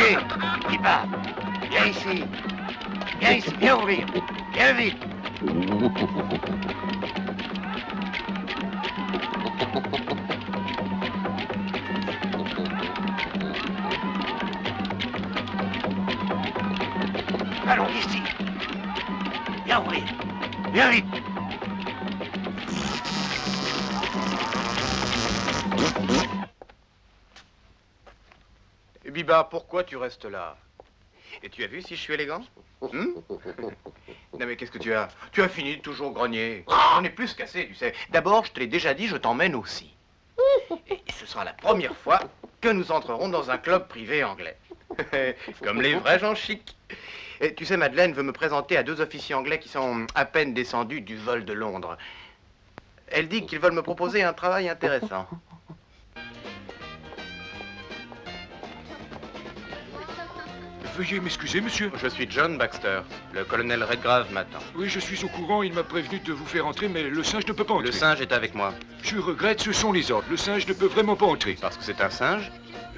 Hé, Biba, viens ici. Viens ici, viens ouvrir. Viens vite. Allons, ici. Viens ouvrir. Viens vite. Biba, pourquoi tu restes là? Et tu as vu si je suis élégant? Non mais qu'est-ce que tu as? Tu as fini de toujours grogner. J'en ai plus qu'assez, tu sais. D'abord, je te l'ai déjà dit, je t'emmène aussi. Et ce sera la première fois que nous entrerons dans un club privé anglais. Comme les vrais gens chics. Et tu sais, Madeleine veut me présenter à 2 officiers anglais qui sont à peine descendus du vol de Londres. Elle dit qu'ils veulent me proposer un travail intéressant. Veuillez m'excuser, monsieur. Je suis John Baxter. Le colonel Redgrave m'attend. Oui, je suis au courant. Il m'a prévenu de vous faire entrer, mais le singe ne peut pas entrer. Le singe est avec moi. Je regrette, ce sont les ordres. Le singe ne peut vraiment pas entrer. Parce que c'est un singe?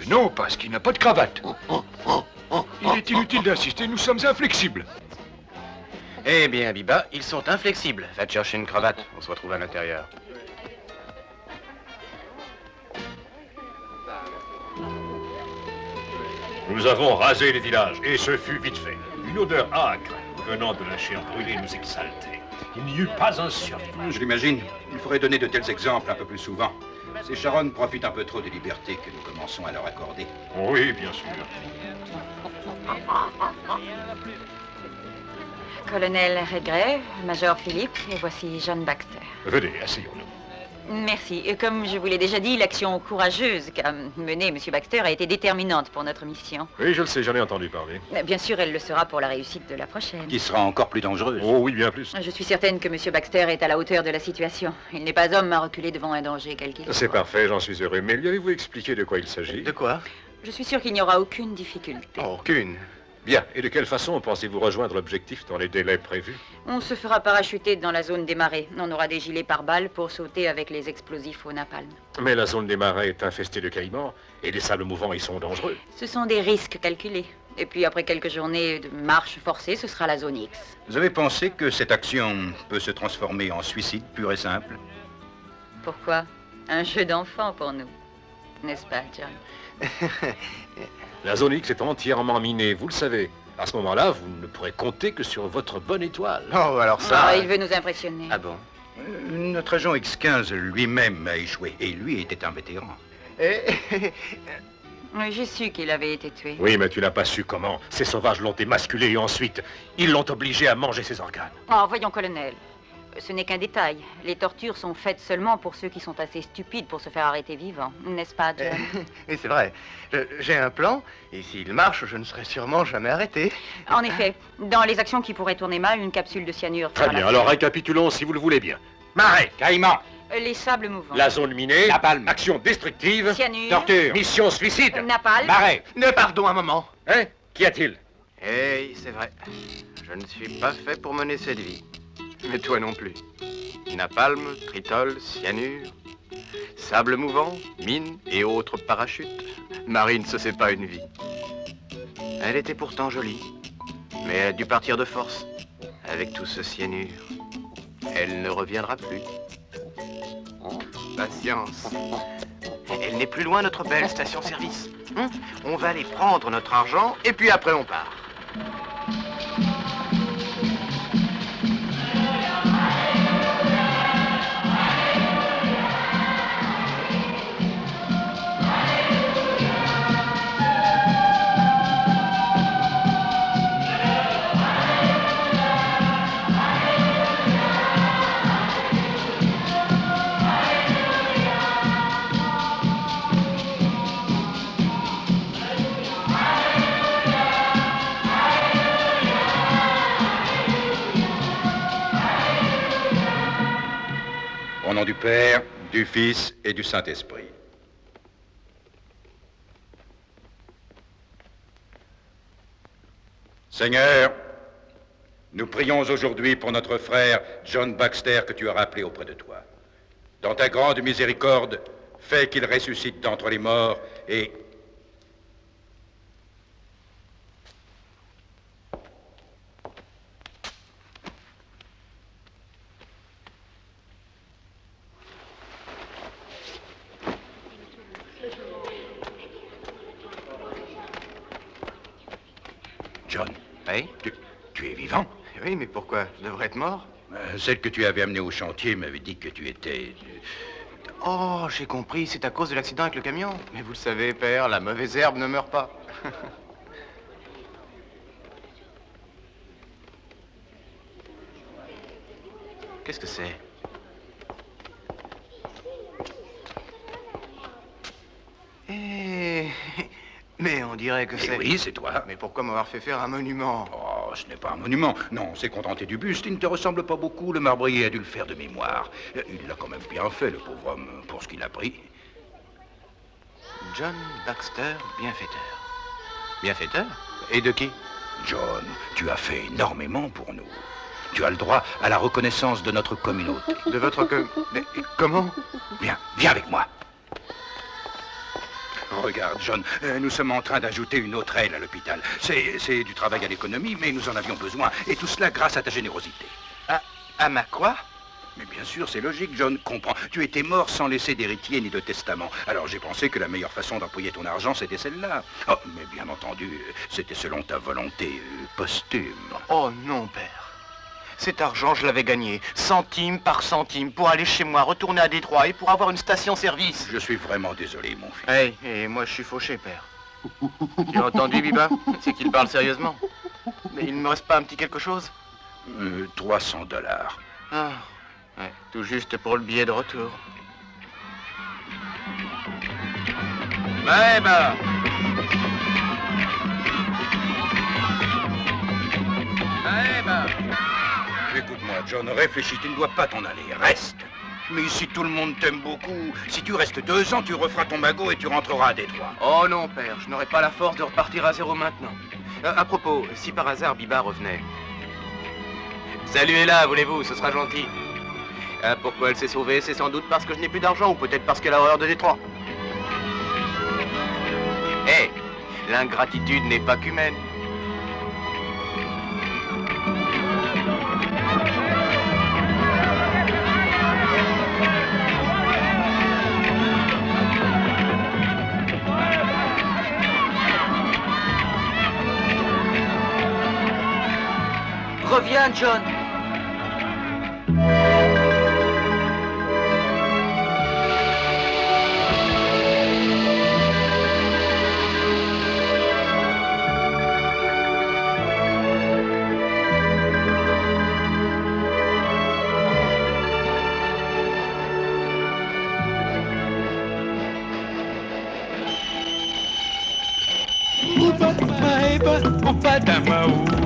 Non, parce qu'il n'a pas de cravate. Il est inutile d'insister, nous sommes inflexibles. Eh bien, Biba, ils sont inflexibles. Va te chercher une cravate. On se retrouve à l'intérieur. Nous avons rasé les villages, et ce fut vite fait. Une odeur âcre venant de la chair brûlée nous exaltait. Il n'y eut pas un survivant. Je l'imagine. Il faudrait donner de tels exemples un peu plus souvent. Ces Charonnes profitent un peu trop des libertés que nous commençons à leur accorder. Oui, bien sûr. Colonel Redgrave, Major Philippe, et voici John Baxter. Venez, asseyons-nous. Merci. Et comme je vous l'ai déjà dit, l'action courageuse qu'a menée M. Baxter a été déterminante pour notre mission. Oui, je le sais, j'en ai entendu parler. Bien sûr, elle le sera pour la réussite de la prochaine. Qui sera encore plus dangereuse. Oh oui, bien plus. Je suis certaine que M. Baxter est à la hauteur de la situation. Il n'est pas homme à reculer devant un danger quel qu'il soit. C'est parfait, j'en suis heureux. Mais lui avez-vous expliqué de quoi il s'agit? De quoi? Je suis sûre qu'il n'y aura aucune difficulté. Oh, aucune. Bien. Et de quelle façon pensez-vous rejoindre l'objectif dans les délais prévus? On se fera parachuter dans la zone des marais. On aura des gilets pare-balles pour sauter avec les explosifs au napalm. Mais la zone des marais est infestée de caïmans et les sables mouvants y sont dangereux. Ce sont des risques calculés. Et puis après quelques journées de marche forcée, ce sera la zone X. Vous avez pensé que cette action peut se transformer en suicide pur et simple? Pourquoi? Un jeu d'enfant pour nous. N'est-ce pas, John? La zone X est entièrement minée, vous le savez. À ce moment-là, vous ne pourrez compter que sur votre bonne étoile. Oh, alors ça... Ah, il veut nous impressionner. Ah bon? Notre agent X-15 lui-même a échoué, et lui était un vétéran. Oui, j'ai su qu'il avait été tué. Oui, mais tu n'as pas su comment. Ces sauvages l'ont émasculé et ensuite, ils l'ont obligé à manger ses organes. Oh, voyons, colonel. Ce n'est qu'un détail. Les tortures sont faites seulement pour ceux qui sont assez stupides pour se faire arrêter vivants. N'est-ce pas, John? Oui, c'est vrai. J'ai un plan, et s'il marche, je ne serai sûrement jamais arrêté. En effet, dans les actions qui pourraient tourner mal, une capsule de cyanure... Très bien, alors récapitulons si vous le voulez bien. Marais, caïman. Les sables mouvants. La zone minée. Napalm. Action destructive. Cyanure. Torture. Mission suicide. Napalm. Marais. Pardon un moment. Hein? Qu'y a-t-il? Eh, c'est vrai. Je ne suis pas fait pour mener cette vie. Mais toi non plus. Napalm, tritol, cyanure, sable mouvant, mine et autres parachutes. Marie ne se sait pas une vie. Elle était pourtant jolie, mais elle a dû partir de force. Avec tout ce cyanure, elle ne reviendra plus. Patience. Elle n'est plus loin, notre belle station-service. On va aller prendre notre argent et puis après on part. Au nom du Père, du Fils et du Saint-Esprit. Seigneur, nous prions aujourd'hui pour notre frère John Baxter que tu as rappelé auprès de toi. Dans ta grande miséricorde, fais qu'il ressuscite d'entre les morts et John. Oui? Tu es vivant? Oui, mais pourquoi? Je devrais être mort? Celle que tu avais amenée au chantier m'avait dit que tu étais... Oh, j'ai compris, c'est à cause de l'accident avec le camion. Mais vous le savez, père, la mauvaise herbe ne meurt pas. Qu'est-ce que c'est? Eh... Mais on dirait que c'est... Oui, c'est toi. Mais pourquoi m'avoir fait faire un monument? Oh, ce n'est pas un monument. Non, c'est contenté du buste. Il ne te ressemble pas beaucoup. Le marbrier a dû le faire de mémoire. Il l'a quand même bien fait, le pauvre homme, pour ce qu'il a pris. John Baxter, bienfaiteur. Bienfaiteur? Et de qui? John, tu as fait énormément pour nous. Tu as le droit à la reconnaissance de notre communauté. De votre Mais comment? Viens avec moi. Regarde, John, nous sommes en train d'ajouter une autre aile à l'hôpital. C'est du travail à l'économie, mais nous en avions besoin. Et tout cela grâce à ta générosité. À ma quoi? Mais bien sûr, c'est logique, John. Comprends. Tu étais mort sans laisser d'héritier ni de testament. Alors j'ai pensé que la meilleure façon d'employer ton argent, c'était celle-là. Oh, mais bien entendu, c'était selon ta volonté posthume. Oh non, père. Cet argent, je l'avais gagné, centime par centime, pour aller chez moi, retourner à Détroit et pour avoir une station-service. Je suis vraiment désolé, mon fils. Hey, et moi, je suis fauché, père. Tu as entendu, Biba? C'est qu'il parle sérieusement. Mais il ne me reste pas un petit quelque chose? 300 $. Ah, ouais, tout juste pour le billet de retour. Ouais, bah... Ouais, bah... Écoute-moi, John, réfléchis, tu ne dois pas t'en aller, reste. Mais ici, tout le monde t'aime beaucoup. Si tu restes 2 ans, tu referas ton magot et tu rentreras à Détroit. Oh non, père, je n'aurai pas la force de repartir à zéro maintenant. À propos, si par hasard Biba revenait... Saluez-la, voulez-vous, ce sera gentil. Pourquoi elle s'est sauvée? C'est sans doute parce que je n'ai plus d'argent ou peut-être parce qu'elle a horreur de Détroit. Hé, l'ingratitude n'est pas qu'humaine. Reviens, John. Maheba, maheba, opadamaou.